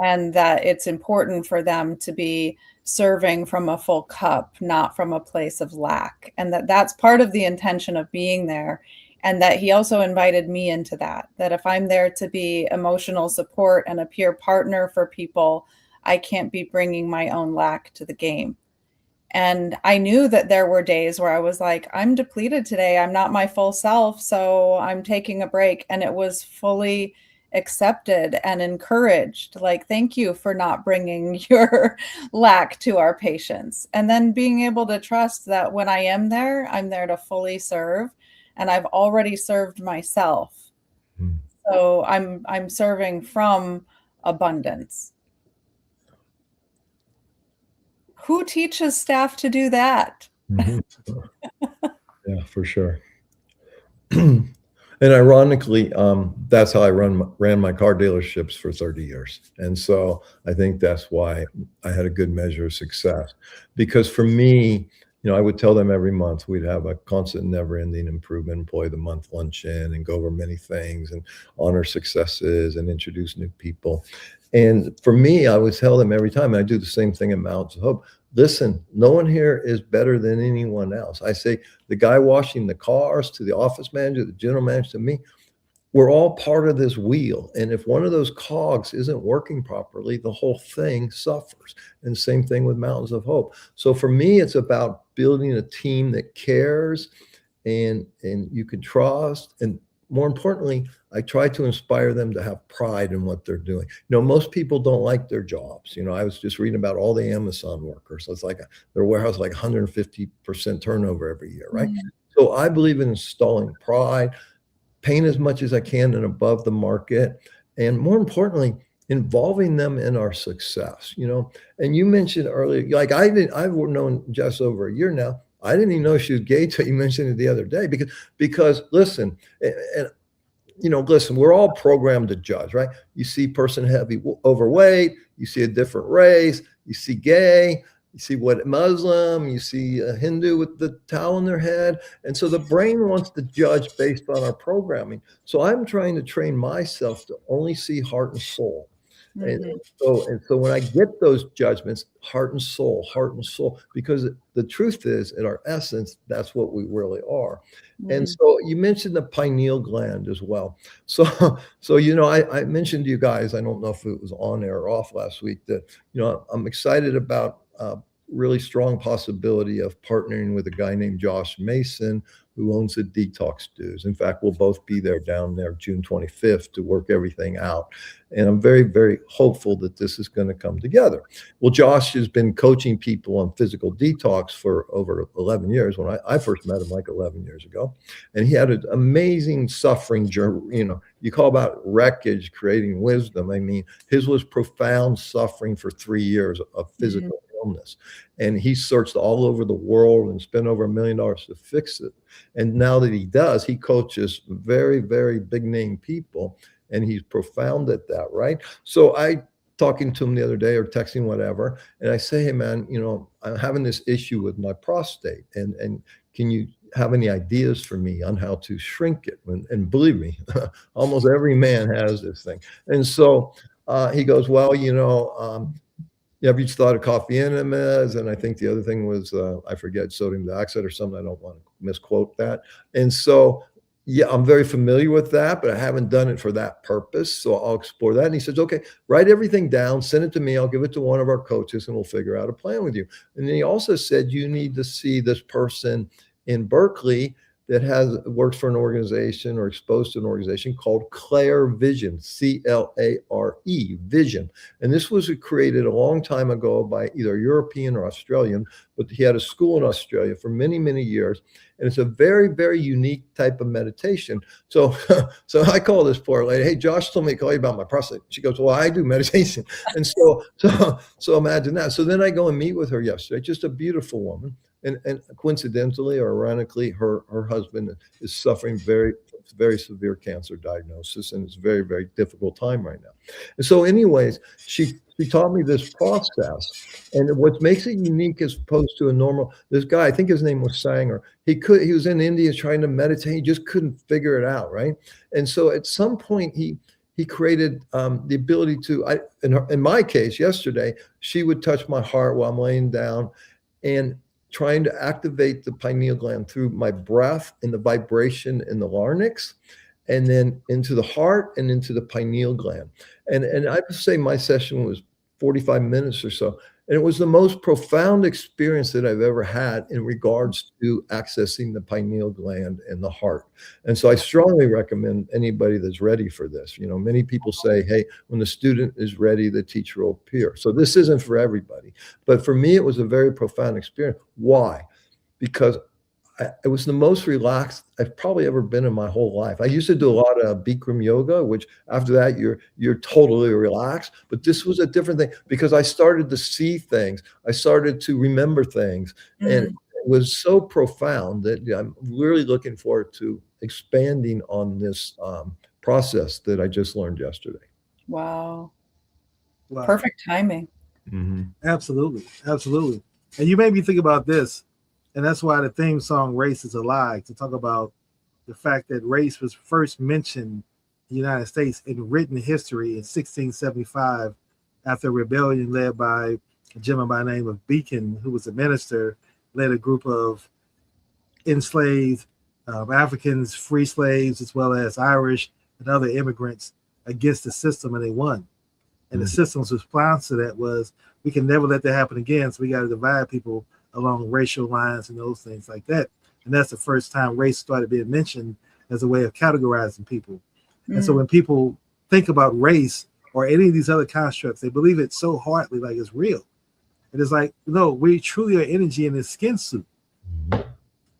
and that it's important for them to be serving from a full cup, not from a place of lack, and that's part of the intention of being there. And that he also invited me into that if I'm there to be emotional support and a peer partner for people, I can't be bringing my own lack to the game. And I knew that there were days where I was like, I'm depleted today. I'm not my full self. So I'm taking a break. And it was fully accepted and encouraged. Like, thank you for not bringing your lack to our patients. And then being able to trust that when I am there, I'm there to fully serve. And I've already served myself. So I'm serving from abundance. Who teaches staff to do that? Yeah, for sure. And ironically, that's how I ran my car dealerships for 30 years. And so I think that's why I had a good measure of success. Because for me, I would tell them every month we'd have a constant, never-ending improvement employee of the month luncheon and go over many things and honor successes and introduce new people. And for me, I would tell them every time, and I do the same thing at Mountains of Hope, listen, no one here is better than anyone else. I say the guy washing the cars to the office manager, the general manager to me, we're all part of this wheel. And if one of those cogs isn't working properly, the whole thing suffers. And same thing with Mountains of Hope. So for me, it's about building a team that cares and you can trust. And more importantly, I try to inspire them to have pride in what they're doing. Most people don't like their jobs. I was just reading about all the Amazon workers. So it's like their warehouse, like 150% turnover every year, right? Mhm. So I believe in installing pride, paying as much as I can and above the market, and more importantly, involving them in our success. And you mentioned earlier, like I've known Jess over a year now. I didn't even know she was gay till you mentioned it the other day, because listen, and listen, we're all programmed to judge, right? You see person heavy, overweight, you see a different race, you see gay, you see what Muslim, you see a Hindu with the towel on their head. And so the brain wants to judge based on our programming. So I'm trying to train myself to only see heart and soul. And Mhm. so when I get those judgments, heart and soul, because the truth is, in our essence, that's what we really are. And Mhm. so you mentioned the pineal gland as well. So, I mentioned to you guys, I don't know if it was on air or off last week, that, I'm excited about really strong possibility of partnering with a guy named Josh Mason, who owns the Detox Stews. In fact, we'll both be there down there June 25th to work everything out. And I'm very, very hopeful that this is going to come together. Well, Josh has been coaching people on physical detox for over 11 years. When I first met him like 11 years ago, and he had an amazing suffering journey. You call about wreckage, creating wisdom. I mean, his was profound suffering for 3 years of physical illness. And he searched all over the world and spent over $1 million to fix it. And now that he does, he coaches very, very big name people, and he's profound at that, right? So I talking to him the other day or texting, whatever, and I say, hey man, I'm having this issue with my prostate, and can you have any ideas for me on how to shrink it? And believe me, almost every man has this thing. And so he goes, well, have you thought of coffee enemas? And I think the other thing was, I forget, sodium dioxide or something. I don't want to misquote that. And so, yeah, I'm very familiar with that, but I haven't done it for that purpose. So I'll explore that. And he says, okay, write everything down, send it to me. I'll give it to one of our coaches and we'll figure out a plan with you. And then he also said, you need to see this person in Berkeley that works for an organization or exposed to an organization called Clare Vision, CLARE Vision. And this was created a long time ago by either European or Australian, but he had a school in Australia for many, many years. And it's a very, very unique type of meditation. So, so I call this poor lady, hey, Josh told me to call you about my prostate. She goes, well, I do meditation. And so imagine that. So then I go and meet with her yesterday, just a beautiful woman. And coincidentally or ironically, her husband is suffering very, very severe cancer diagnosis, and it's a very, very difficult time right now. And so anyways, she taught me this process. And what makes it unique as opposed to this guy, I think his name was Sanger, he was in India trying to meditate. He just couldn't figure it out, right? And so at some point he created the ability to, in my case yesterday, she would touch my heart while I'm laying down and trying to activate the pineal gland through my breath and the vibration in the larynx, and then into the heart and into the pineal gland. And I would say my session was 45 minutes or so. And it was the most profound experience that I've ever had in regards to accessing the pineal gland and the heart. And so I strongly recommend anybody that's ready for this. Many people say, hey, when the student is ready, the teacher will appear. So this isn't for everybody. But for me, it was a very profound experience. Why? Because it was the most relaxed I've probably ever been in my whole life. I used to do a lot of Bikram yoga, which after that you're totally relaxed. But this was a different thing because I started to see things. I started to remember things, and it was so profound that I'm really looking forward to expanding on this process that I just learned yesterday. Wow. Wow. Perfect timing. Absolutely. Absolutely. And you made me think about this. And that's why the theme song Race is a Lie, to talk about the fact that race was first mentioned in the United States in written history in 1675 after a rebellion led by a gentleman by the name of Beacon, who was a minister, led a group of enslaved Africans, free slaves, as well as Irish and other immigrants against the system, and they won. And the system's response to that was, we can never let that happen again, so we got to divide people along racial lines and those things like that. And that's the first time race started being mentioned as a way of categorizing people. And so when people think about race or any of these other constructs, they believe it so hardly, like it's real. And it's like, no, we truly are energy in this skin suit.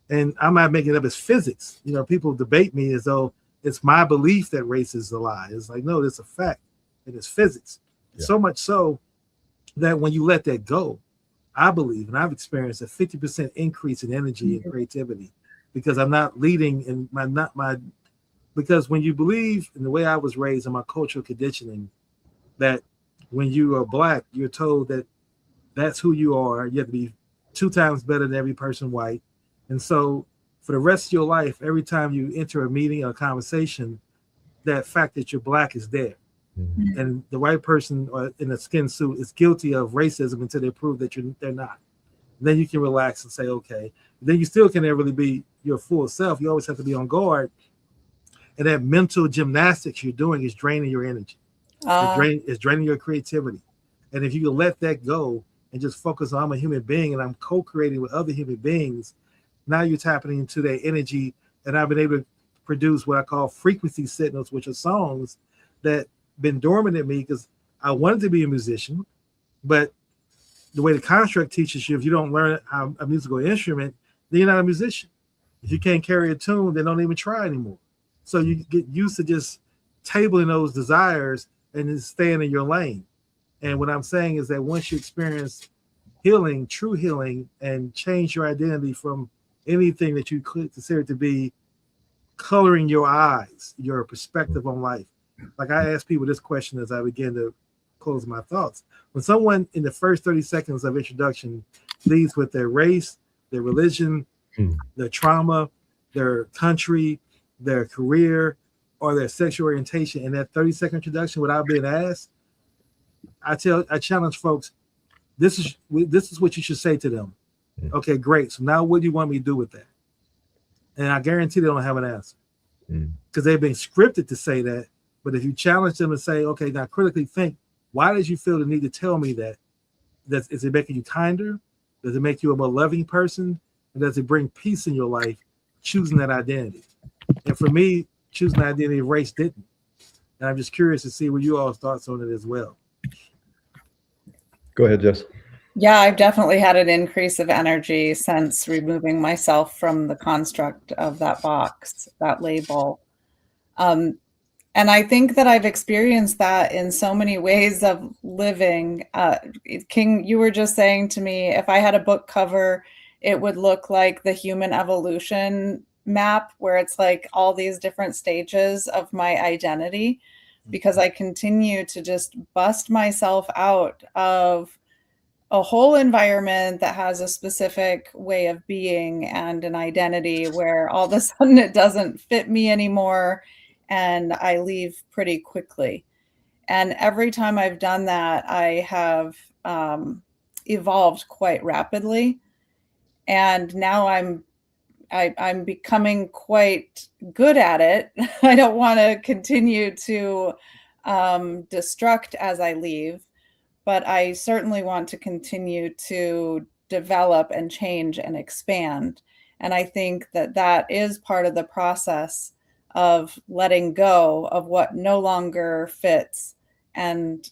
And I'm not making it up as physics. You know, people debate me as though it's my belief that race is a lie. It's like, no, it's a fact. And it's physics. Yeah. So much so that when you let that go, I believe, and I've experienced a 50% increase in energy and creativity, because I'm not leading in because when you believe in the way I was raised in my cultural conditioning, that when you are Black, you're told that that's who you are. You have to be 2 times better than every person white. And so for the rest of your life, every time you enter a meeting or a conversation, that fact that you're Black is there. And the white person in a skin suit is guilty of racism until they prove that they're not. And then you can relax and say, okay. Then you still can't really be your full self. You always have to be on guard. And that mental gymnastics you're doing is draining your energy. It's draining your creativity. And if you can let that go and just focus on, I'm a human being and I'm co-creating with other human beings, now you're tapping into that energy. And I've been able to produce what I call frequency signals, which are songs that been dormant in me because I wanted to be a musician, but the way the construct teaches you, if you don't learn a musical instrument, then you're not a musician. If you can't carry a tune, then don't even try anymore. So you get used to just tabling those desires and just staying in your lane. And what I'm saying is that once you experience healing, true healing, and change your identity from anything that you could consider to be coloring your eyes, your perspective on life. Like I ask people this question as I begin to close my thoughts. When someone in the first 30 seconds of introduction leads with their race, their religion, their trauma, their country, their career, or their sexual orientation in that 30-second introduction without being asked, I challenge folks, this is what you should say to them. Okay, great. So now what do you want me to do with that? And I guarantee they don't have an answer because they've been scripted to say that. But if you challenge them and say, okay, now critically think, why did you feel the need to tell me that? Is it making you kinder? Does it make you a more loving person? And does it bring peace in your life, choosing that identity? And for me, choosing the identity of race didn't. And I'm just curious to see what you all's thoughts on it as well. Go ahead, Jess. Yeah, I've definitely had an increase of energy since removing myself from the construct of that box, that label. And I think that I've experienced that in so many ways of living. King, you were just saying to me, if I had a book cover, it would look like the human evolution map, where it's like all these different stages of my identity, because I continue to just bust myself out of a whole environment that has a specific way of being and an identity where all of a sudden it doesn't fit me anymore. And I leave pretty quickly. And every time I've done that, I have evolved quite rapidly. And now I'm becoming quite good at it. I don't want to continue to destruct as I leave, but I certainly want to continue to develop and change and expand. And I think that that is part of the process of letting go of what no longer fits, and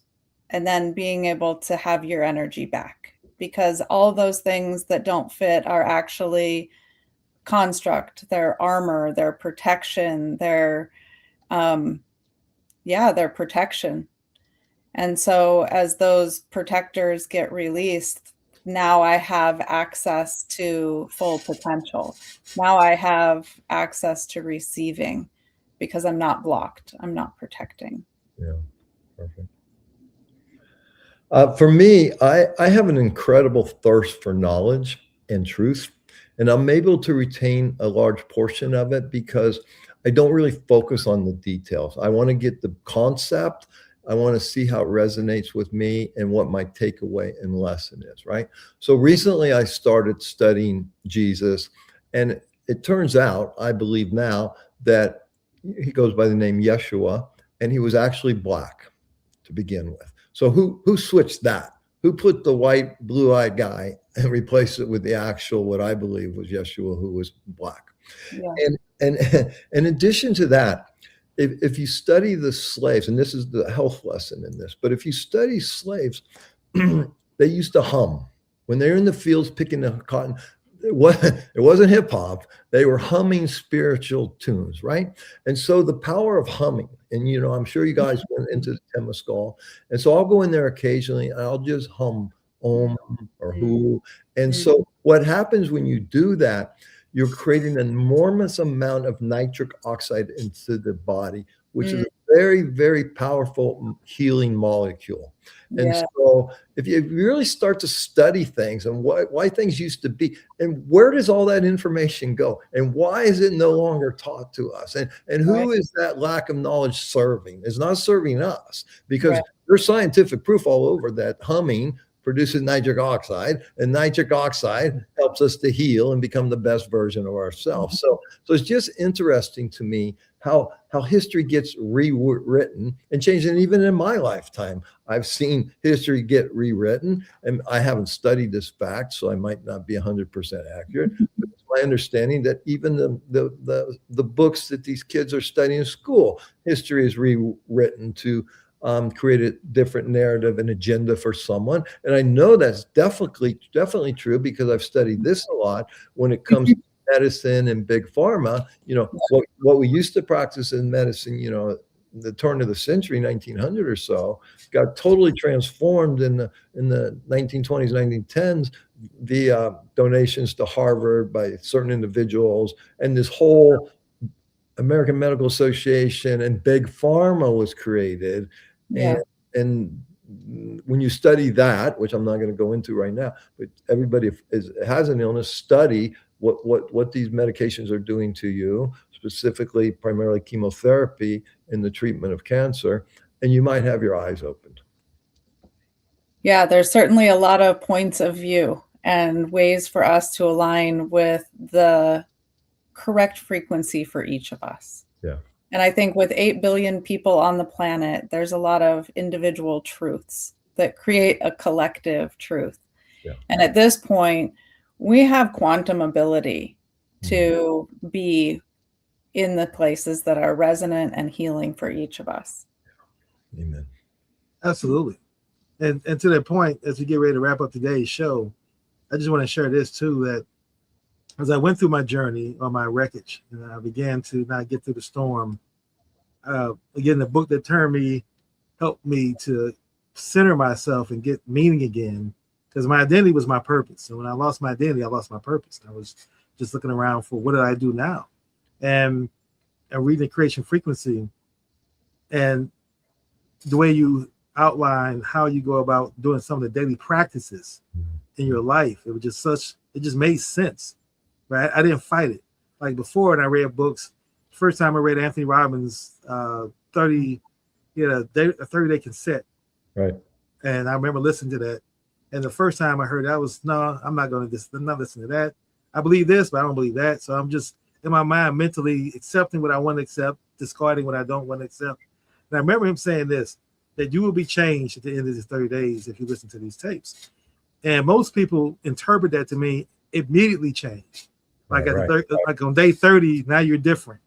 then being able to have your energy back, because all those things that don't fit are actually construct, their armor, their protection, their protection. And so as those protectors get released, now I have access to full potential. Now I have access to receiving, because I'm not blocked. I'm not protecting. Yeah, perfect. For me, I have an incredible thirst for knowledge and truth, and I'm able to retain a large portion of it because I don't really focus on the details. I want to get the concept. I want to see how it resonates with me and what my takeaway and lesson is, right? So recently I started studying Jesus, and it turns out, I believe now, that he goes by the name Yeshua, and he was actually black to begin with. So who switched that? Who put the white, blue-eyed guy and replaced it with the actual, what I believe was Yeshua, who was black? Yeah. And in addition to that, if you study the slaves, and this is the health lesson in this, but if you study slaves, they used to hum when they were in the fields picking the cotton. It wasn't hip hop. They were humming spiritual tunes, right? And so the power of humming, and I'm sure you guys went into the Temescal, and so I'll go in there occasionally and I'll just hum Om or Hu. And so what happens when you do that, you're creating an enormous amount of nitric oxide into the body, which is a very, very powerful healing molecule. And so if you really start to study things and why things used to be, and where does all that information go? And why is it no longer taught to us? And who is that lack of knowledge serving? It's not serving us, because there's scientific proof all over that humming produces nitric oxide, and nitric oxide helps us to heal and become the best version of ourselves. So it's just interesting to me how history gets rewritten and changed. And even in my lifetime, I've seen history get rewritten, and I haven't studied this fact, so I might not be 100% accurate. But it's my understanding that even the books that these kids are studying in school, history is rewritten to create a different narrative and agenda for someone. And I know that's definitely true, because I've studied this a lot when it comes to medicine and big pharma. What we used to practice in medicine, the turn of the century, 1900 or so, got totally transformed in the 1920s, 1910s, via donations to Harvard by certain individuals, and this whole American Medical Association and big pharma was created. And when you study that, which I'm not going to go into right now, but everybody has an illness, study what these medications are doing to you, specifically, primarily chemotherapy in the treatment of cancer, and you might have your eyes opened. Yeah, there's certainly a lot of points of view and ways for us to align with the correct frequency for each of us. Yeah. And I think with 8 billion people on the planet, there's a lot of individual truths that create a collective truth. Yeah. And at this point, we have quantum ability to be in the places that are resonant and healing for each of us. Amen. Absolutely. And to that point, as we get ready to wrap up today's show, I just want to share this too, that as I went through my journey on my wreckage, and I began to not get through the storm, again, the book that turned me helped me to center myself and get meaning again, because my identity was my purpose. And when I lost my identity, I lost my purpose. I was just looking around for, what did I do now? And reading the Creation Frequency, and the way you outline how you go about doing some of the daily practices in your life, it was just it just made sense. Right? I didn't fight it. Like before, when I read books, first time I read Anthony Robbins' 30, he had a 30-day cassette. Right. And I remember listening to that. And the first time I heard that was, no, I'm not listening to that. I believe this, but I don't believe that. So I'm just in my mind mentally accepting what I want to accept, discarding what I don't want to accept. And I remember him saying this, that you will be changed at the end of these 30 days if you listen to these tapes. And most people interpret that to mean immediately change. Like like on day 30, now you're different.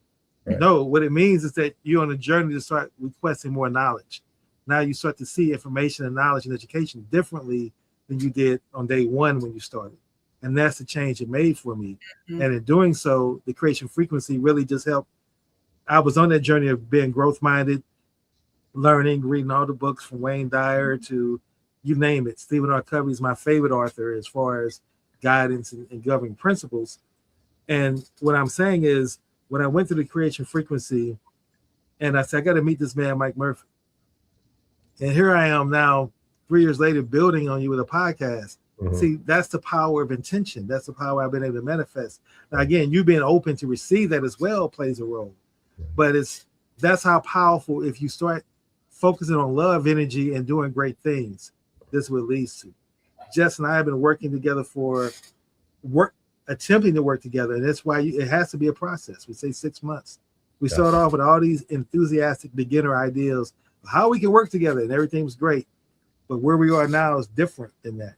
Right. No, what it means is that you're on a journey to start requesting more knowledge. Now you start to see information and knowledge and education differently than you did on day one when you started. And that's the change it made for me. Mm-hmm. And in doing so, the Creation Frequency really just helped. I was on that journey of being growth-minded, learning, reading all the books from Wayne Dyer to you name it. Stephen R. Covey is my favorite author as far as guidance and governing principles. And what I'm saying is, when I went to the Creation Frequency and I said, I got to meet this man, Mike Murphy. And here I am now, 3 years later, building on you with a podcast. Mm-hmm. See, that's the power of intention. That's the power I've been able to manifest. Now, again, you being open to receive that as well plays a role. But that's how powerful, if you start focusing on love energy and doing great things, this will lead to. Jess and I have been working together attempting to work together. And that's why it has to be a process. We say 6 months. We start off with all these enthusiastic beginner ideas of how we can work together, and everything was great. But where we are now is different than that.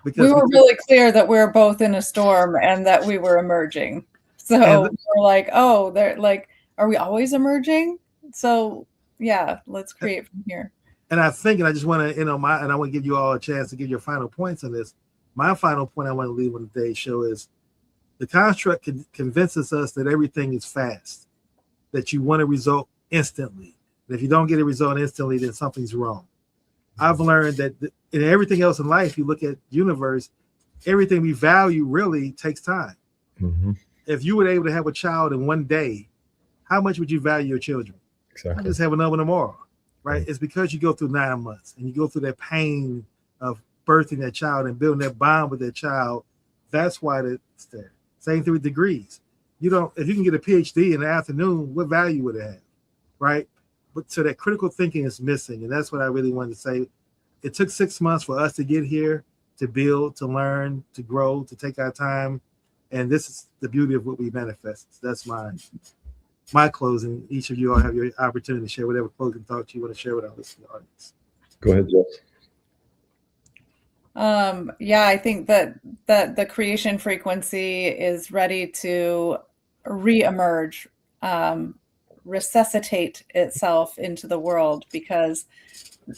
Because we were really clear that we were both in a storm and that we were emerging. So we're like, oh, they're like, are we always emerging? So yeah, let's create from here. And I think, and I just want to, and I want to give you all a chance to give your final points on this. My final point I want to leave on today's show is the construct convinces us that everything is fast, that you want a result instantly. And if you don't get a result instantly, then something's wrong. I've learned that in everything else in life, you look at universe, everything we value really takes time. Mm-hmm. If you were able to have a child in one day, how much would you value your children? Exactly. I just have another one tomorrow, right? It's because you go through 9 months and you go through that pain of birthing that child and building that bond with that child. That's why it's there. Same thing with degrees. If you can get a PhD in the afternoon, what value would it have, right? But so that critical thinking is missing, and that's what I really wanted to say. It took 6 months for us to get here, to build, to learn, to grow, to take our time, and this is the beauty of what we manifest. That's my closing. Each of you all have your opportunity to share whatever closing thoughts you want to share with our listening audience. Go ahead, Jess. Yeah, I think that the creation frequency is ready to reemerge, resuscitate itself into the world, because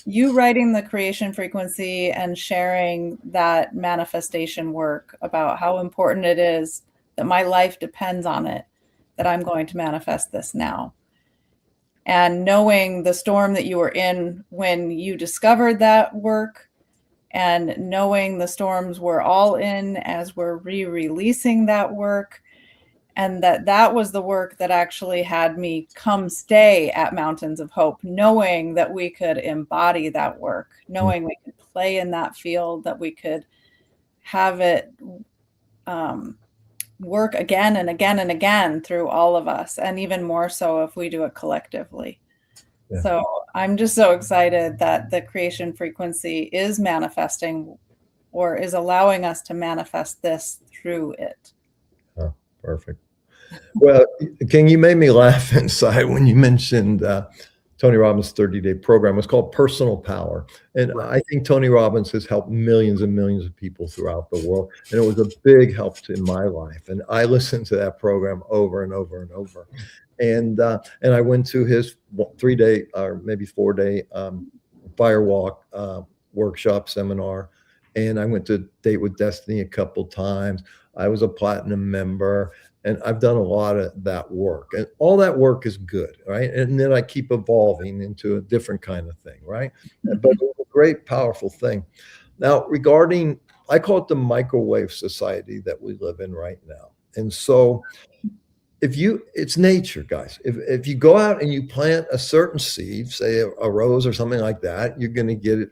you writing the creation frequency and sharing that manifestation work about how important it is that my life depends on it, that I'm going to manifest this now. And knowing the storm that you were in when you discovered that work, and knowing the storms we're all in as we're re-releasing that work, and that was the work that actually had me come stay at Mountains of Hope, knowing that we could embody that work, knowing we could play in that field, that we could have it work again and again and again through all of us, and even more so if we do it collectively. Yeah. So I'm just so excited that the creation frequency is manifesting, or is allowing us to manifest this through it. Oh, perfect. Well, King, you made me laugh inside when you mentioned Tony Robbins' 30-day program. It's called Personal Power. And I think Tony Robbins has helped millions and millions of people throughout the world. And it was a big help in my life. And I listened to that program over and over and over. And I went to his 3-day or maybe 4-day firewalk workshop seminar. And I went to Date with Destiny a couple times. I was a platinum member. And I've done a lot of that work, and all that work is good, right? And then I keep evolving into a different kind of thing, right? But it's a great, powerful thing. Now, regarding, I call it the microwave society that we live in right now. And so it's nature, guys. If you go out and you plant a certain seed, say a rose or something like that, you're going to get it.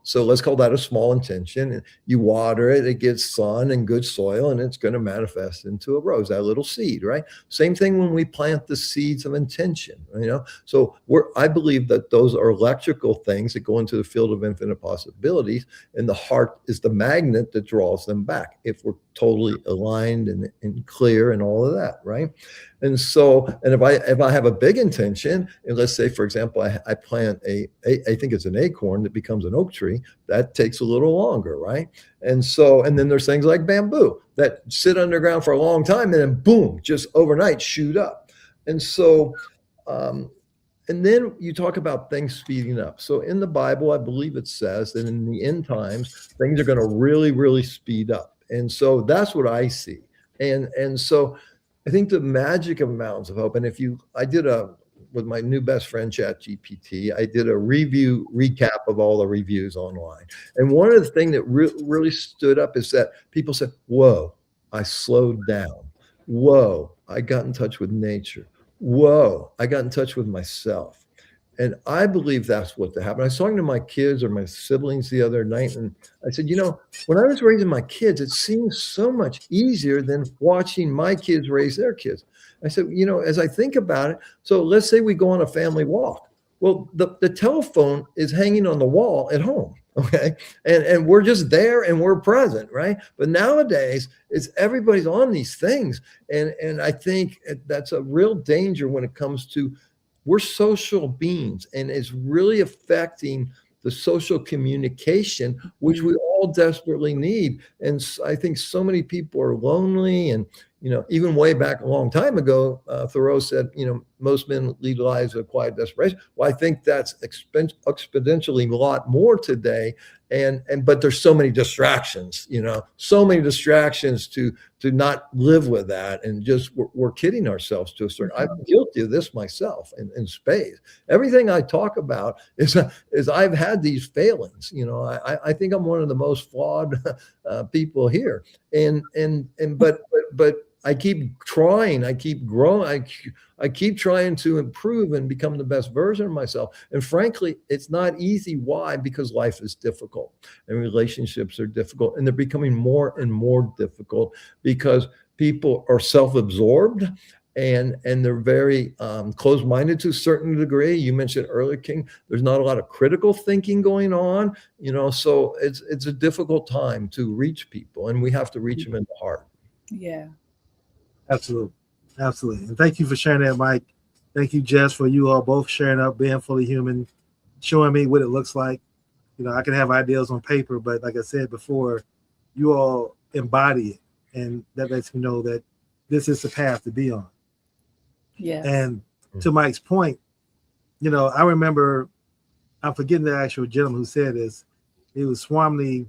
So let's call that a small intention. And you water it, it gets sun and good soil, and it's going to manifest into a rose, that little seed, right? Same thing when we plant the seeds of intention, So I believe that those are electrical things that go into the field of infinite possibilities, and the heart is the magnet that draws them back if we're totally aligned and clear and all of that, right? And so, and if I have a big intention, and let's say, for example, I plant I think it's an acorn that becomes an oak tree, that takes a little longer, right? And so, and then there's things like bamboo that sit underground for a long time and then boom, just overnight shoot up. And so, and then you talk about things speeding up. So in the Bible, I believe it says that in the end times, things are going to really, really speed up. And so that's what I see. And so I think the magic of Mountains of Hope, and I did with my new best friend, ChatGPT, I did a recap of all the reviews online. And one of the things that really stood up is that people said, whoa, I slowed down. Whoa, I got in touch with nature. Whoa, I got in touch with myself. And I believe that's what happened. I was talking to my kids or my siblings the other night, and I said, when I was raising my kids, it seemed so much easier than watching my kids raise their kids. I said, as I think about it, so let's say we go on a family walk. Well, the telephone is hanging on the wall at home. Okay. And we're just there and we're present, right? But nowadays it's everybody's on these things. And I think that's a real danger when it comes to, we're social beings, and it's really affecting the social communication, which we all desperately need. And I think so many people are lonely. And, even way back a long time ago, Thoreau said, most men lead lives of quiet desperation. Well, I think that's exponentially a lot more today. But there's so many distractions, so many distractions to not live with that. And just, we're kidding ourselves to a certain, I'm guilty of this myself in space. Everything I talk about is I've had these failings. I think I'm one of the most flawed people here. But I keep trying, I keep growing, I keep trying to improve and become the best version of myself. And frankly, it's not easy. Why? Because life is difficult and relationships are difficult, and they're becoming more and more difficult because people are self-absorbed and they're very closed-minded to a certain degree. You mentioned earlier, King, there's not a lot of critical thinking going on, so it's a difficult time to reach people, and we have to reach them in the heart. Yeah. Absolutely. And thank you for sharing that, Mike. Thank you, Jess, for you all both sharing up, being fully human, showing me what it looks like. I can have ideas on paper, but like I said before, you all embody it. And that lets me know that this is the path to be on. Yes. And to Mike's point, I remember, I'm forgetting the actual gentleman who said this. It was Swami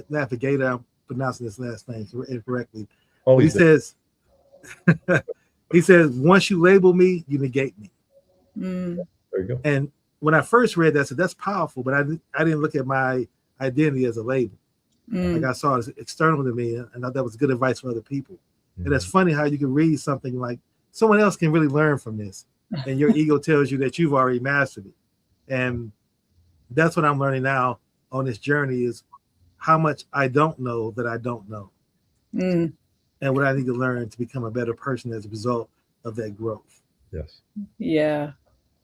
Navigator. I'm pronouncing his last name incorrectly. He says, once you label me, you negate me. There you go. And when I first read that, I said, that's powerful, but I didn't look at my identity as a label. Like I saw it as external to me, and I thought that was good advice for other people. And it's funny how you can read something like someone else can really learn from this, and your ego tells you that you've already mastered it. And that's what I'm learning now on this journey, is how much I don't know that I don't know. And what I need to learn to become a better person as a result of that growth. Yes. Yeah.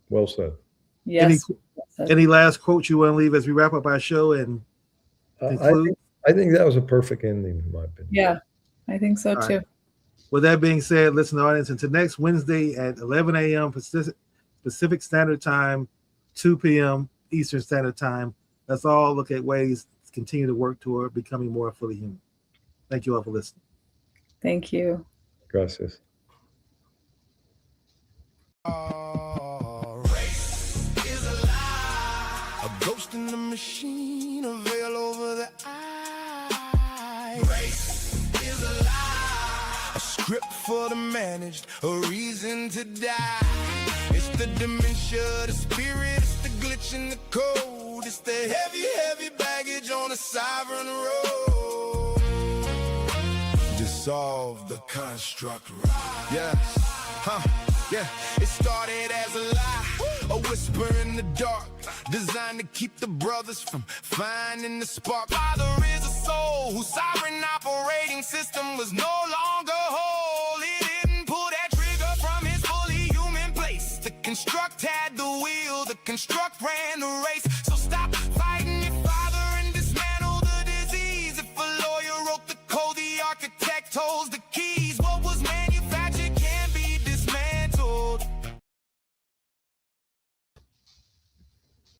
Well said. Yes. Any last quotes you want to leave as we wrap up our show and conclude? I think that was a perfect ending, in my opinion. Yeah, I think so too. Right. With that being said, listen, audience, until next Wednesday at 11 a.m. Pacific Standard Time, 2 p.m. Eastern Standard Time. Let's all look at ways to continue to work toward becoming more fully human. Thank you all for listening. Thank you. Gracias. Race is a lie, a ghost in the machine, a veil over the eye. Race is a lie, a script for the managed, a reason to die. It's the dementia, the spirit, it's the glitch in the code, it's the heavy, heavy baggage on a sovereign road. Dissolve the construct. Yeah, yeah. It started as a lie, a whisper in the dark, designed to keep the brothers from finding the spark. Father is a soul whose sovereign operating system was no longer whole. It didn't pull that trigger from his fully human place. The construct had the wheel, the construct ran the race.